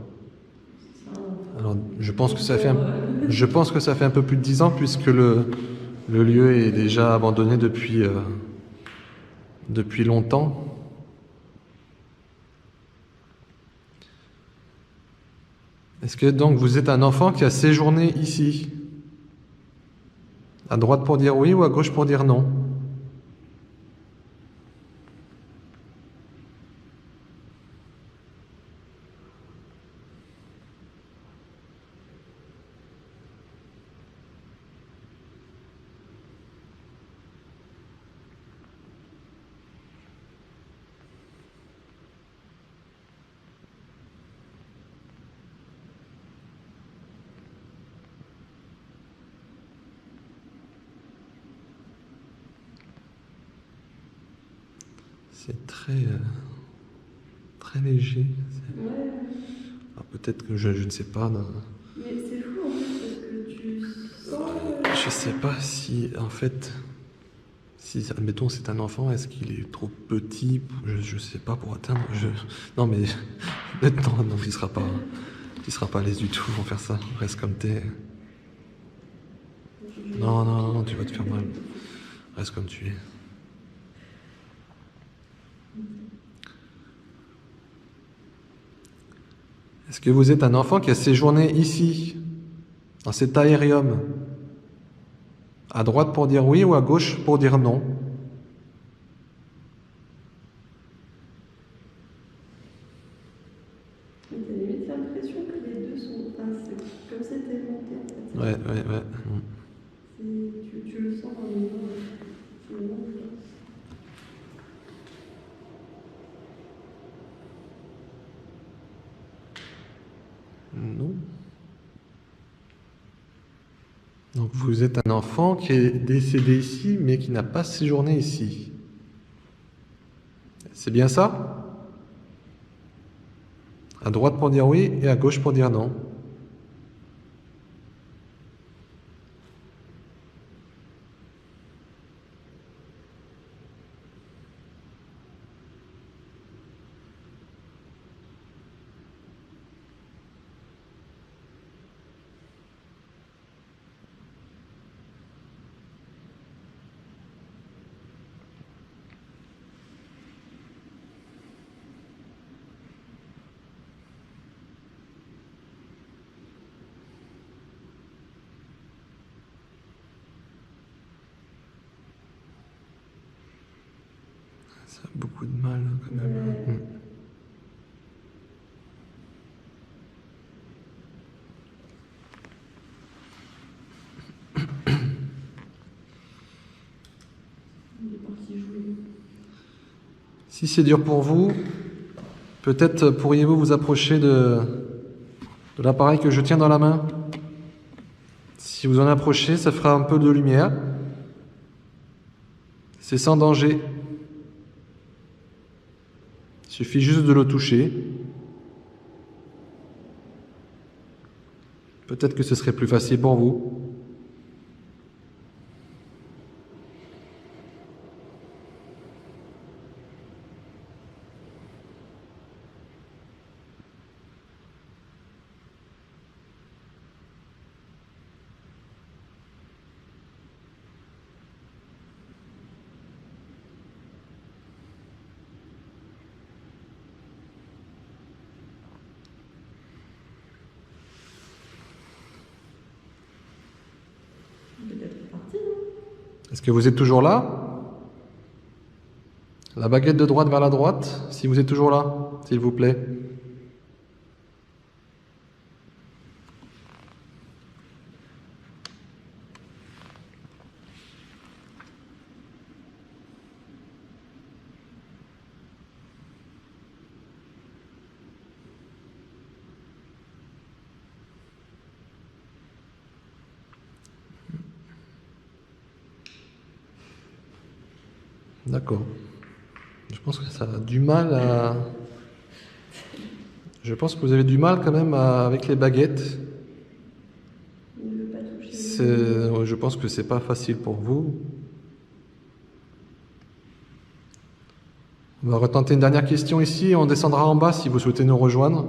Alors, je pense que ça fait un... Je pense que ça fait un peu plus de 10 ans puisque le lieu est déjà abandonné depuis longtemps. Est-ce que donc vous êtes un enfant qui a séjourné ici? À droite pour dire oui ou à gauche pour dire non? C'est très léger. Ouais. Alors peut-être que je ne sais pas. Mais c'est fou en fait parce que tu sens. Je sais pas si, en fait, si, admettons, c'est un enfant, est-ce qu'il est trop petit? Je sais pas pour atteindre. Non, mais non, il sera pas à l'aise du tout pour faire ça. Reste comme t'es. Non, tu vas te faire mal. Reste comme tu es. Est-ce que vous êtes un enfant qui a séjourné ici, dans cet aérium? À droite pour dire oui ou à gauche pour dire non? T'as limite l'impression que les deux sont. Enfin, c'est comme si c'était monté en fait. Ouais. Tu le sens dans les mains. Non. Donc vous êtes un enfant qui est décédé ici, mais qui n'a pas séjourné ici. C'est bien ça? À droite pour dire oui et à gauche pour dire non. Ça a beaucoup de mal quand même. Ouais. Il est parti jouer. Si c'est dur pour vous, peut-être pourriez-vous vous approcher de l'appareil que je tiens dans la main. Si vous en approchez, ça fera un peu de lumière. C'est sans danger. Il suffit juste de le toucher. Peut-être que ce serait plus facile pour vous. Peut-être parti, non? Est-ce que vous êtes toujours là? La baguette de droite vers la droite, si vous êtes toujours là, s'il vous plaît. D'accord. Je pense que ça a du mal à... Je pense que vous avez du mal quand même avec les baguettes. Il ne veut pas toucher. Je pense que c'est pas facile pour vous. On va retenter une dernière question ici et on descendra en bas si vous souhaitez nous rejoindre.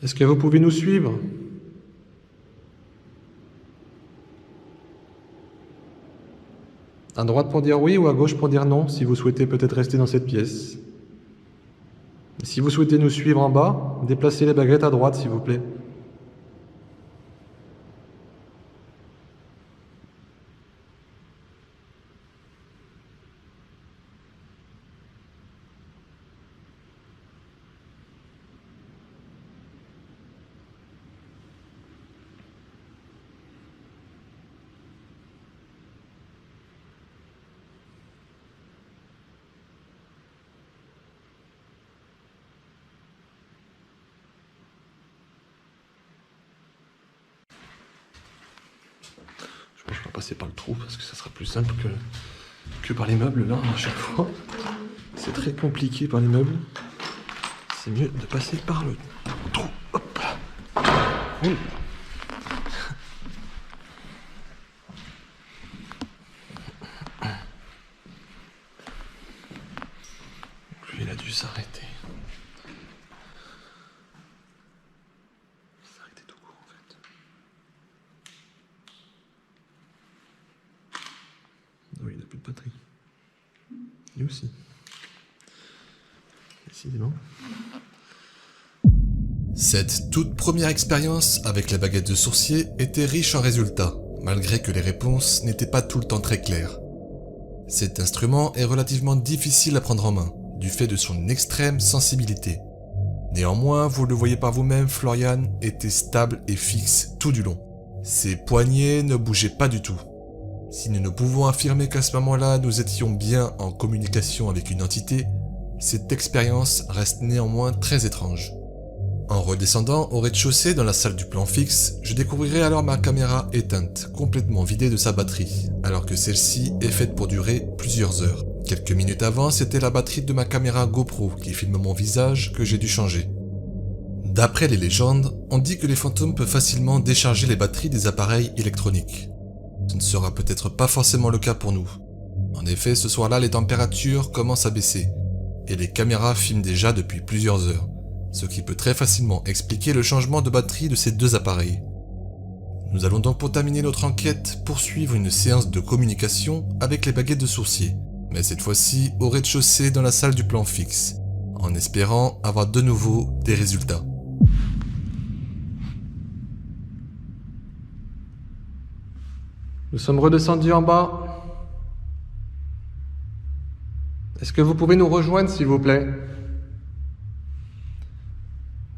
Est-ce que vous pouvez nous suivre? À droite pour dire oui ou à gauche pour dire non, si vous souhaitez peut-être rester dans cette pièce. Si vous souhaitez nous suivre en bas, déplacez les baguettes à droite, s'il vous plaît. Je pense qu'on va passer par le trou parce que ça sera plus simple que par les meubles là à chaque fois. C'est très compliqué par les meubles. C'est mieux de passer par le trou. Hop là. Ouh. Lui, il a dû s'arrêter. S'arrêter tout court en fait. Oui, il n'a plus de batterie. Lui aussi. Décidément. Cette toute première expérience avec la baguette de sourcier était riche en résultats, malgré que les réponses n'étaient pas tout le temps très claires. Cet instrument est relativement difficile à prendre en main, du fait de son extrême sensibilité. Néanmoins, vous le voyez par vous-même, Florian était stable et fixe tout du long. Ses poignets ne bougeaient pas du tout. Si nous ne pouvons affirmer qu'à ce moment-là, nous étions bien en communication avec une entité, cette expérience reste néanmoins très étrange. En redescendant au rez-de-chaussée dans la salle du plan fixe, je découvrirai alors ma caméra éteinte, complètement vidée de sa batterie, alors que celle-ci est faite pour durer plusieurs heures. Quelques minutes avant, c'était la batterie de ma caméra GoPro qui filme mon visage que j'ai dû changer. D'après les légendes, on dit que les fantômes peuvent facilement décharger les batteries des appareils électroniques. Ce ne sera peut-être pas forcément le cas pour nous. En effet, ce soir-là, les températures commencent à baisser, et les caméras filment déjà depuis plusieurs heures, ce qui peut très facilement expliquer le changement de batterie de ces deux appareils. Nous allons donc pour terminer notre enquête poursuivre une séance de communication avec les baguettes de sourcier, mais cette fois-ci au rez-de-chaussée dans la salle du plan fixe, en espérant avoir de nouveau des résultats. Nous sommes redescendus en bas. Est-ce que vous pouvez nous rejoindre, s'il vous plaît?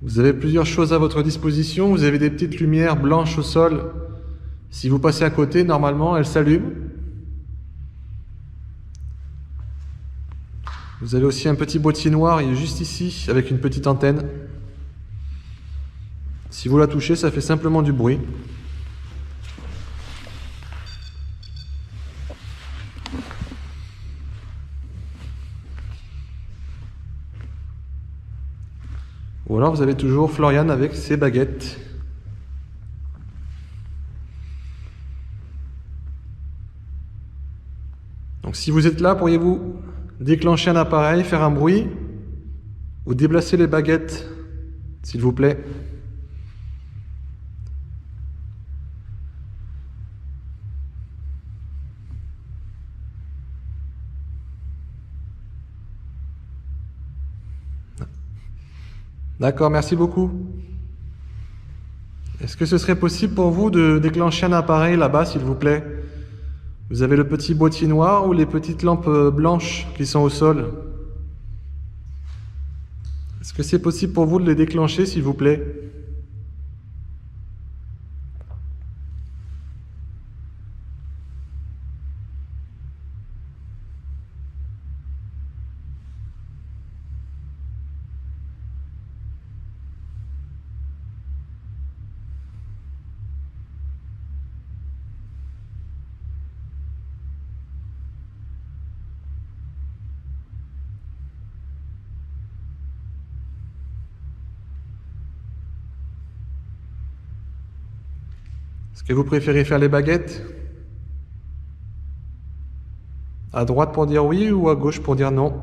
Vous avez plusieurs choses à votre disposition. Vous avez des petites lumières blanches au sol. Si vous passez à côté, normalement, elles s'allument. Vous avez aussi un petit boîtier noir, il est juste ici, avec une petite antenne. Si vous la touchez, ça fait simplement du bruit. Ou alors vous avez toujours Florian avec ses baguettes. Donc si vous êtes là, pourriez-vous déclencher un appareil, faire un bruit, ou déplacer les baguettes, s'il vous plaît? D'accord, merci beaucoup. Est-ce que ce serait possible pour vous de déclencher un appareil là-bas, s'il vous plaît? Vous avez le petit boîtier noir ou les petites lampes blanches qui sont au sol? Est-ce que c'est possible pour vous de les déclencher, s'il vous plaît? Est-ce que vous préférez faire les baguettes? À droite pour dire oui ou à gauche pour dire non?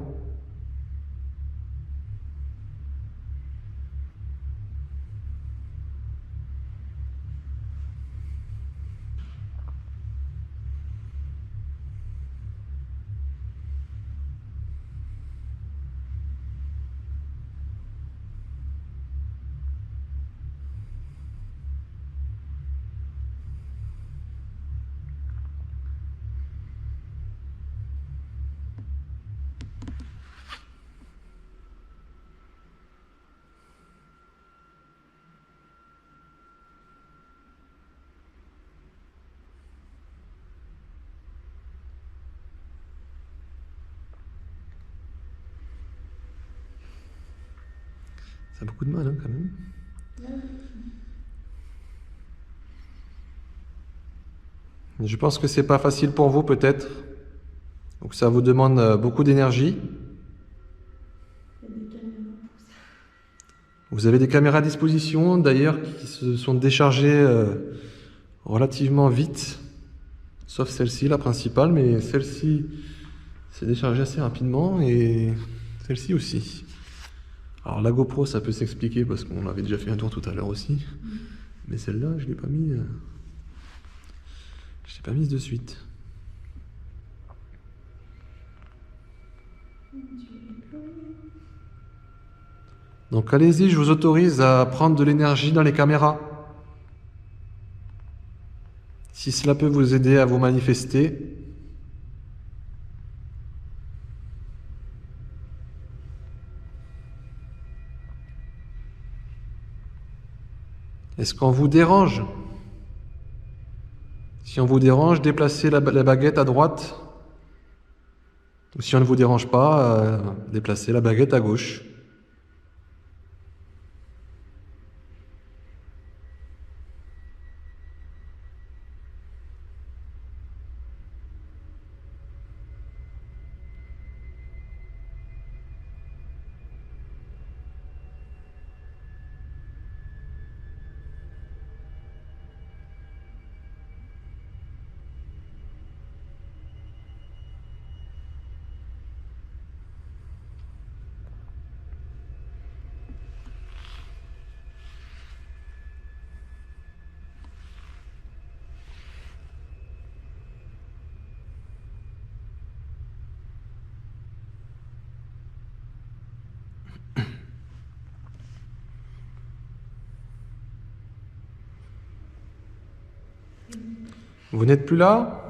Ça a beaucoup de mal, hein, quand même. Je pense que c'est pas facile pour vous, peut-être. Donc ça vous demande beaucoup d'énergie. Vous avez des caméras à disposition, d'ailleurs, qui se sont déchargées relativement vite. Sauf celle-ci, la principale, mais celle-ci s'est déchargée assez rapidement et celle-ci aussi. Alors la GoPro, ça peut s'expliquer parce qu'on avait déjà fait un tour tout à l'heure aussi. Mais celle-là, je l'ai pas mis. Je l'ai pas mise de suite. Donc allez-y, je vous autorise à prendre de l'énergie dans les caméras. Si cela peut vous aider à vous manifester. Est-ce qu'on vous dérange? Si on vous dérange, déplacez la baguette à droite. Ou si on ne vous dérange pas, déplacez la baguette à gauche. Vous n'êtes plus là?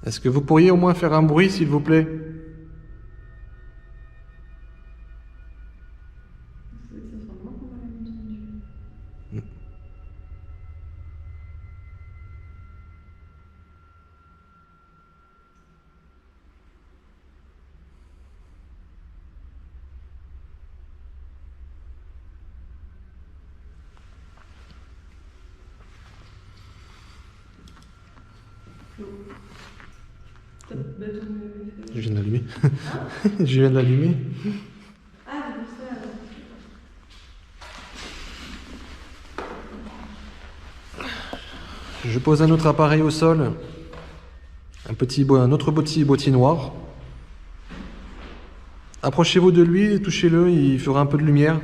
Est-ce que vous pourriez au moins faire un bruit, s'il vous plaît? Je viens de l'allumer. Je viens de l'allumer. Je pose un autre appareil au sol. Un autre petit boîtier noir. Approchez-vous de lui et touchez-le, il fera un peu de lumière.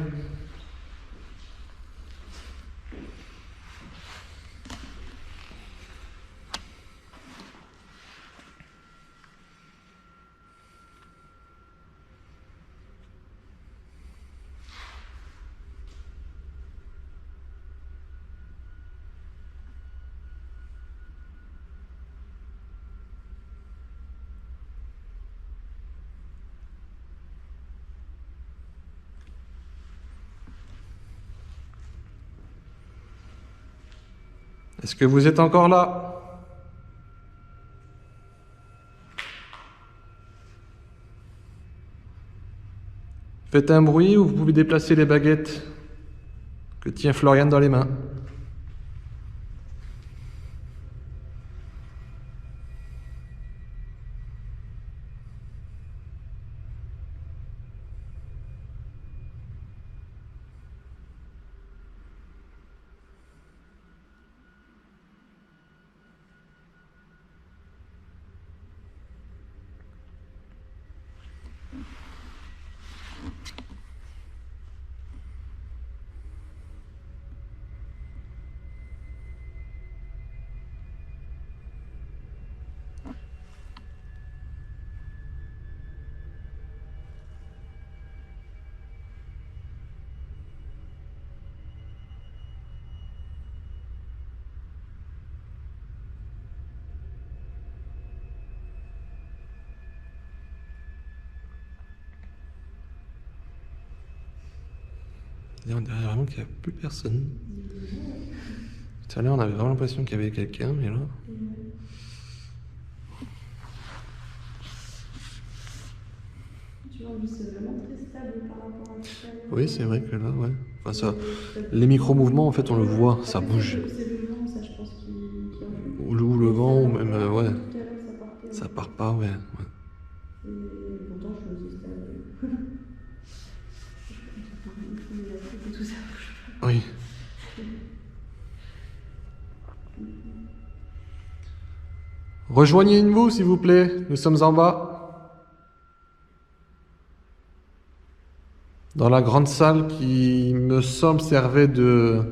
Est-ce que vous êtes encore là? Faites un bruit ou vous pouvez déplacer les baguettes que tient Florian dans les mains. Et on dirait vraiment qu'il n'y a plus personne. Tout à l'heure, on avait vraiment l'impression qu'il y avait quelqu'un, mais là... Tu vois, en plus, c'est vraiment très stable par rapport à tout à l'heure. Oui, c'est vrai que là, ouais. Enfin, ça... Les micro-mouvements, en fait, on le voit, ça bouge. C'est le vent, ça, je pense, qui influe. Ou le vent, ou même, ouais. Tout à l'heure, ça partait. Ça part pas, ouais. Et pourtant, je me dis stable. Tout ça bouge. Oui. Rejoignez-nous, s'il vous plaît. Nous sommes en bas. Dans la grande salle qui, me semble, servait de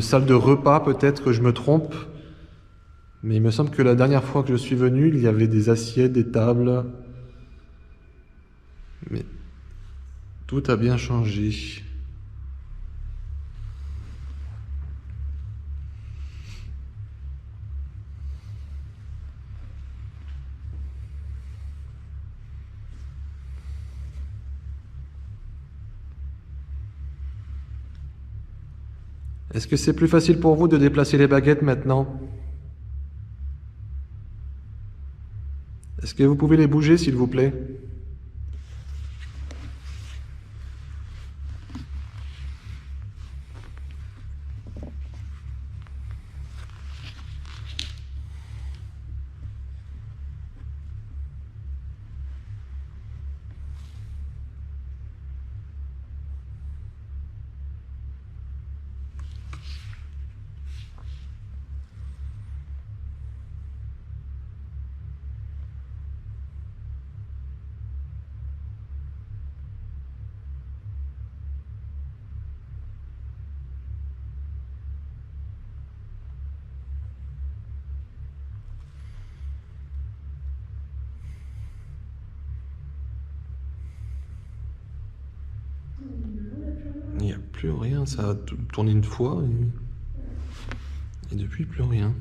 salle de repas, peut-être que je me trompe. Mais il me semble que la dernière fois que je suis venu, il y avait des assiettes, des tables. Mais tout a bien changé. Est-ce que c'est plus facile pour vous de déplacer les baguettes maintenant? Est-ce que vous pouvez les bouger, s'il vous plaît? Il n'y a plus rien, ça a tourné une fois et depuis plus rien.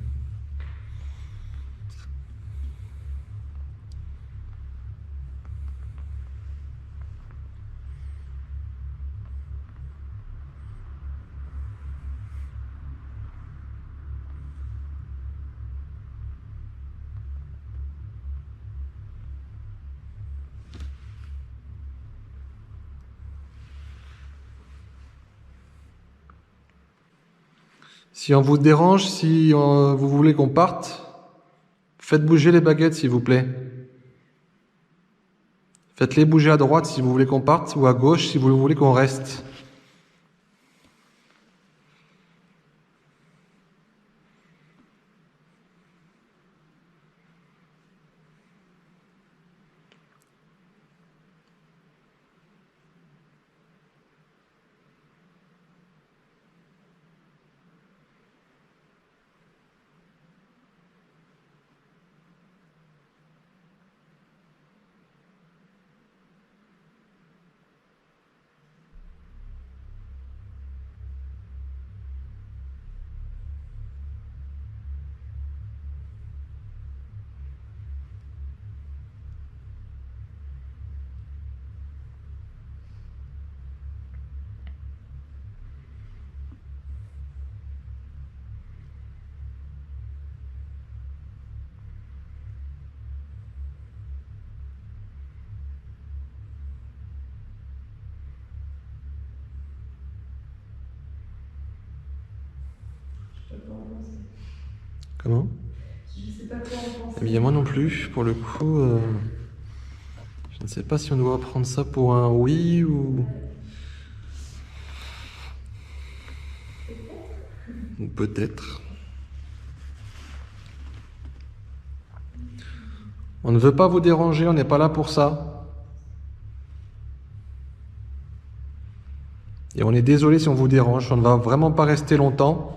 Si on vous dérange, si vous voulez qu'on parte, faites bouger les baguettes, s'il vous plaît. Faites-les bouger à droite si vous voulez qu'on parte, ou à gauche si vous voulez qu'on reste. Comment? Je sais pas quoi en penser. Eh bien, moi non plus, pour le coup, je ne sais pas si on doit prendre ça pour un oui ou peut-être. On ne veut pas vous déranger, on n'est pas là pour ça. Et on est désolé si on vous dérange, on ne va vraiment pas rester longtemps.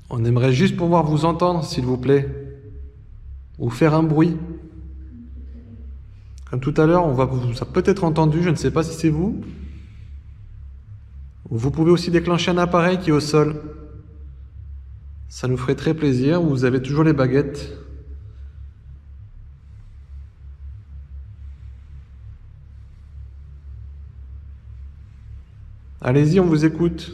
On aimerait juste pouvoir vous entendre, s'il vous plaît, ou faire un bruit. Comme tout à l'heure, on vous a peut-être entendu, je ne sais pas si c'est vous. Vous pouvez aussi déclencher un appareil qui est au sol. Ça nous ferait très plaisir. Vous avez toujours les baguettes. Allez-y, on vous écoute.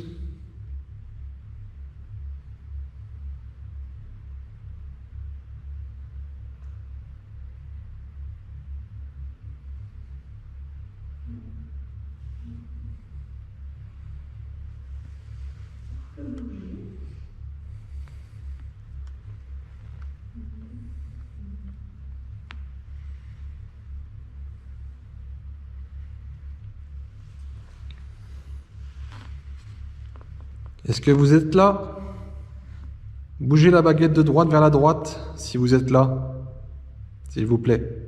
Est-ce que vous êtes là? Bougez la baguette de droite vers la droite, si vous êtes là, s'il vous plaît.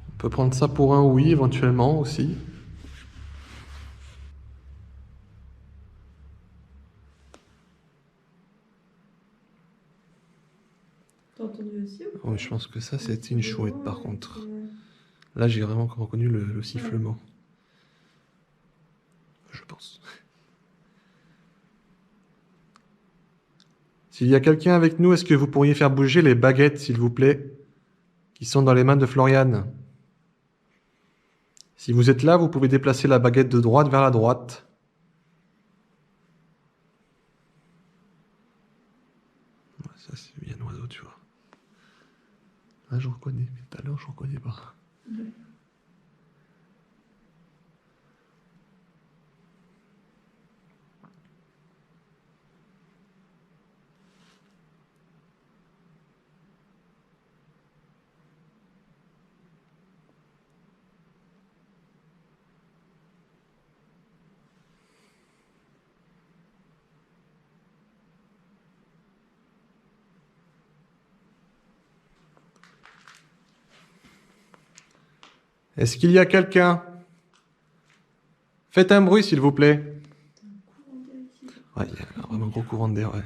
On peut prendre ça pour un oui, éventuellement aussi. T'as entendu aussi ou pas? Oui, je pense que ça, c'était une chouette, par contre. Là, j'ai vraiment reconnu le sifflement. Je pense. S'il y a quelqu'un avec nous, est-ce que vous pourriez faire bouger les baguettes, s'il vous plaît, qui sont dans les mains de Floriane? Si vous êtes là, vous pouvez déplacer la baguette de droite vers la droite. Ouais, ça, c'est bien un oiseau, tu vois. Là, je reconnais, mais tout à l'heure, je reconnais pas. Ouais. Est-ce qu'il y a quelqu'un? Faites un bruit, s'il vous plaît. Courant d'air ici. Ouais, il y a vraiment un gros courant d'air, ouais.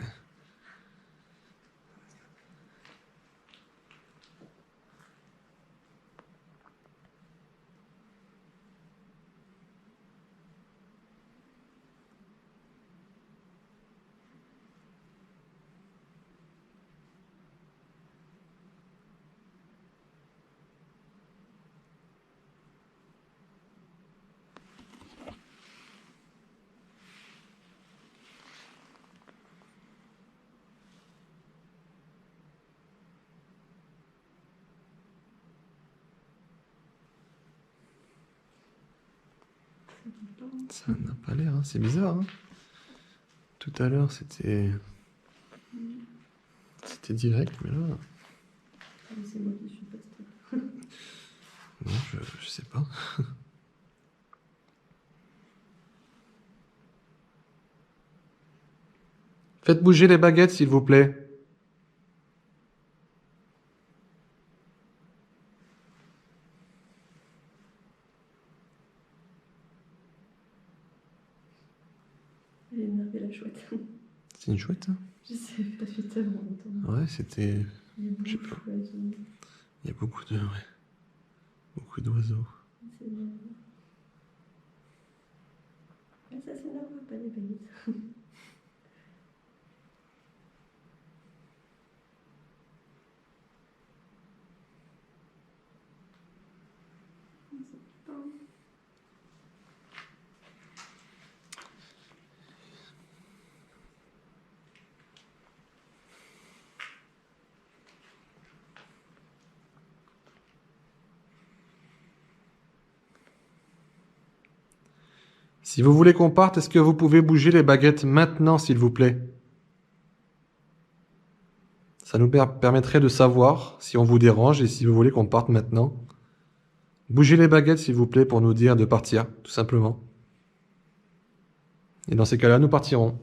Ça n'a pas l'air, hein. C'est bizarre. Hein. Tout à l'heure, c'était direct, mais là, C'est moi qui suis pas stressée. non, je sais pas. Faites bouger les baguettes, s'il vous plaît. Elle est énervée, la chouette. C'est une chouette, ça? Je sais pas, fait tellement longtemps. Ouais, c'était... Les Je sais bouches, pas. oiseaux. Il y a beaucoup d'oiseaux. C'est énervant. Mais ça s'énerve pas, les baguettes. Si vous voulez qu'on parte, est-ce que vous pouvez bouger les baguettes maintenant, s'il vous plaît? Ça nous permettrait de savoir si on vous dérange et si vous voulez qu'on parte maintenant. Bougez les baguettes, s'il vous plaît, pour nous dire de partir, tout simplement. Et dans ces cas-là, nous partirons.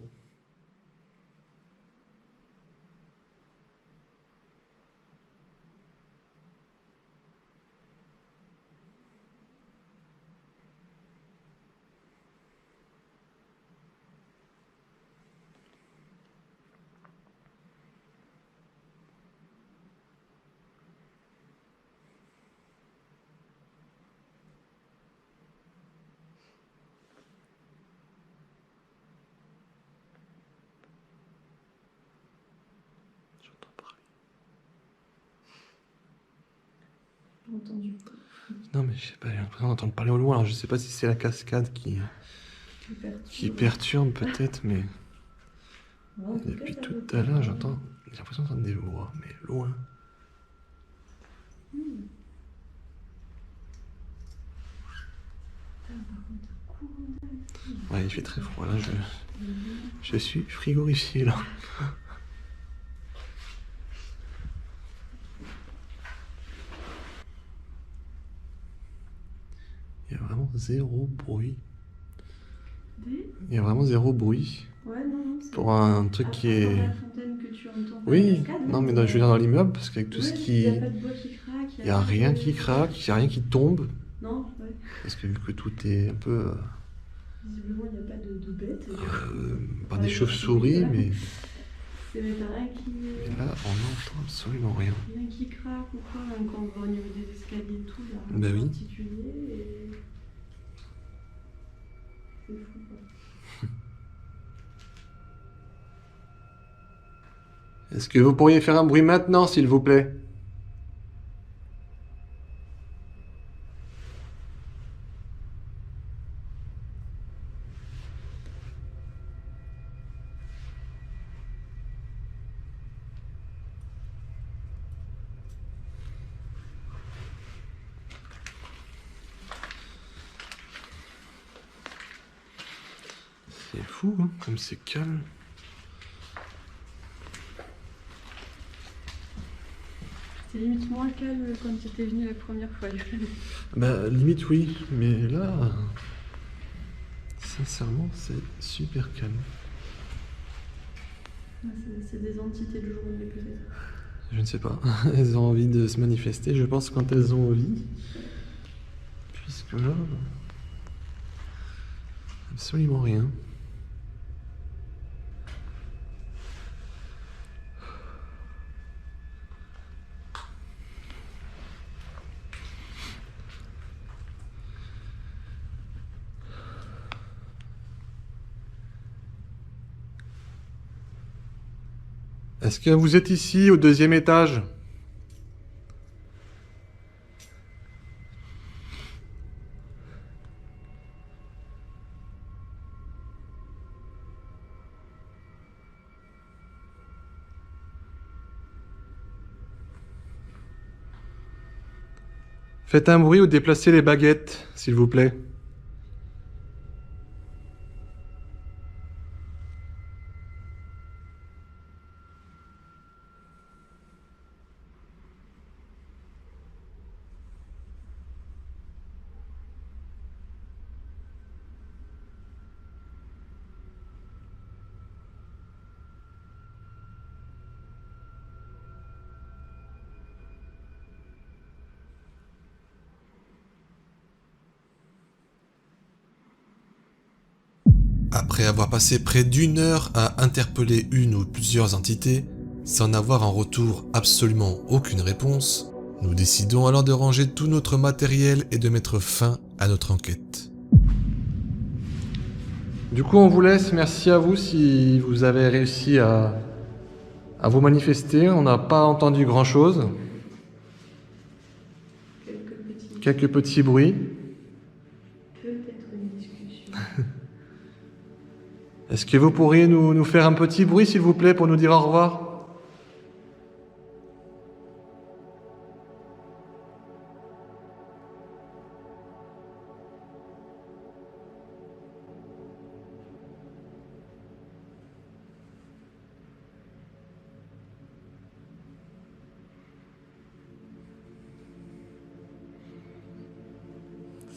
J'ai entendu. Non, mais je sais pas, j'ai l'impression d'entendre parler au loin. Alors, je sais pas si c'est la cascade qui perturbe peut-être, mais En tout depuis cas, ça tout veut à pas. l'heure, j'ai l'impression d'entendre des voix, mais loin. Ouais, il fait très froid là, je suis frigorifié là. Il y a vraiment zéro bruit. Il y a vraiment zéro bruit. Ouais, non, c'est... Pour un truc qui est... la fontaine que tu entends. Oui, La cascade, non mais je veux dire dans l'immeuble, parce qu'avec tout ce Il qui... n'y a pas de bois qui craque. Il n'y a rien qui craque, il n'y a rien qui tombe. Non, ouais. Parce que vu que tout est un peu... Visiblement, il n'y a pas de bêtes. pas des chauves-souris, mais... C'est rien qui... Et là, on n'entend absolument rien. Rien qui craque ou quoi, même quand on va au niveau des escaliers et tout, il y a Bah rien oui. particulier et... C'est fou, quoi. Est-ce que vous pourriez faire un bruit maintenant, s'il vous plaît? C'est fou, hein, comme c'est calme. C'est limite moins calme quand tu étais venu la première fois. Bah, limite oui, mais là... Sincèrement, c'est super calme. C'est des entités de journée peut-être. Je ne sais pas. Elles ont envie de se manifester, je pense, quand elles ont envie. Puisque là... Absolument rien. Est-ce que vous êtes ici, au 2e étage? Faites un bruit ou déplacez les baguettes, s'il vous plaît. Après avoir passé près d'1 heure à interpeller une ou plusieurs entités, sans avoir en retour absolument aucune réponse, nous décidons alors de ranger tout notre matériel et de mettre fin à notre enquête. Du coup, on vous laisse. Merci à vous si vous avez réussi à vous manifester. On n'a pas entendu grand-chose. Quelques petits bruits. Peut-être une discussion. Est-ce que vous pourriez nous faire un petit bruit, s'il vous plaît, pour nous dire au revoir?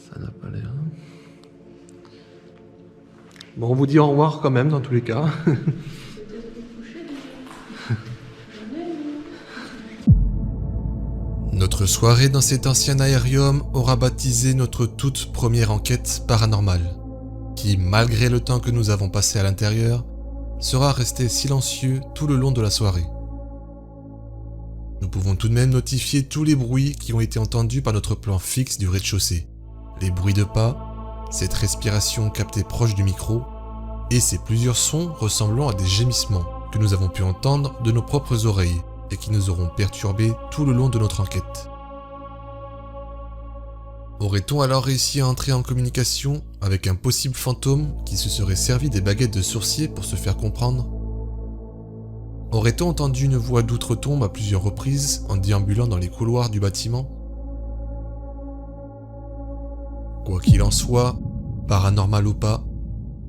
Ça n'a pas l'air. Bon, on vous dit au revoir quand même dans tous les cas. Notre soirée dans cet ancien aérium aura baptisé notre toute première enquête paranormale, qui, malgré le temps que nous avons passé à l'intérieur, sera resté silencieux tout le long de la soirée. Nous pouvons tout de même notifier tous les bruits qui ont été entendus par notre plan fixe du rez-de-chaussée. Les bruits de pas, cette respiration captée proche du micro, et ces plusieurs sons ressemblant à des gémissements que nous avons pu entendre de nos propres oreilles et qui nous auront perturbés tout le long de notre enquête. Aurait-on alors réussi à entrer en communication avec un possible fantôme qui se serait servi des baguettes de sourcier pour se faire comprendre ? Aurait-on entendu une voix d'outre-tombe à plusieurs reprises en déambulant dans les couloirs du bâtiment ? Quoi qu'il en soit, paranormal ou pas,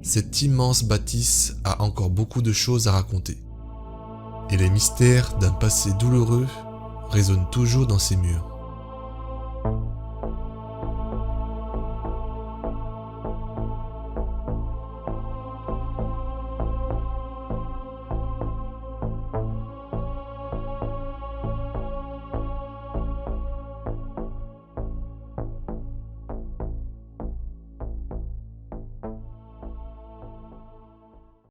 cette immense bâtisse a encore beaucoup de choses à raconter. Et les mystères d'un passé douloureux résonnent toujours dans ses murs.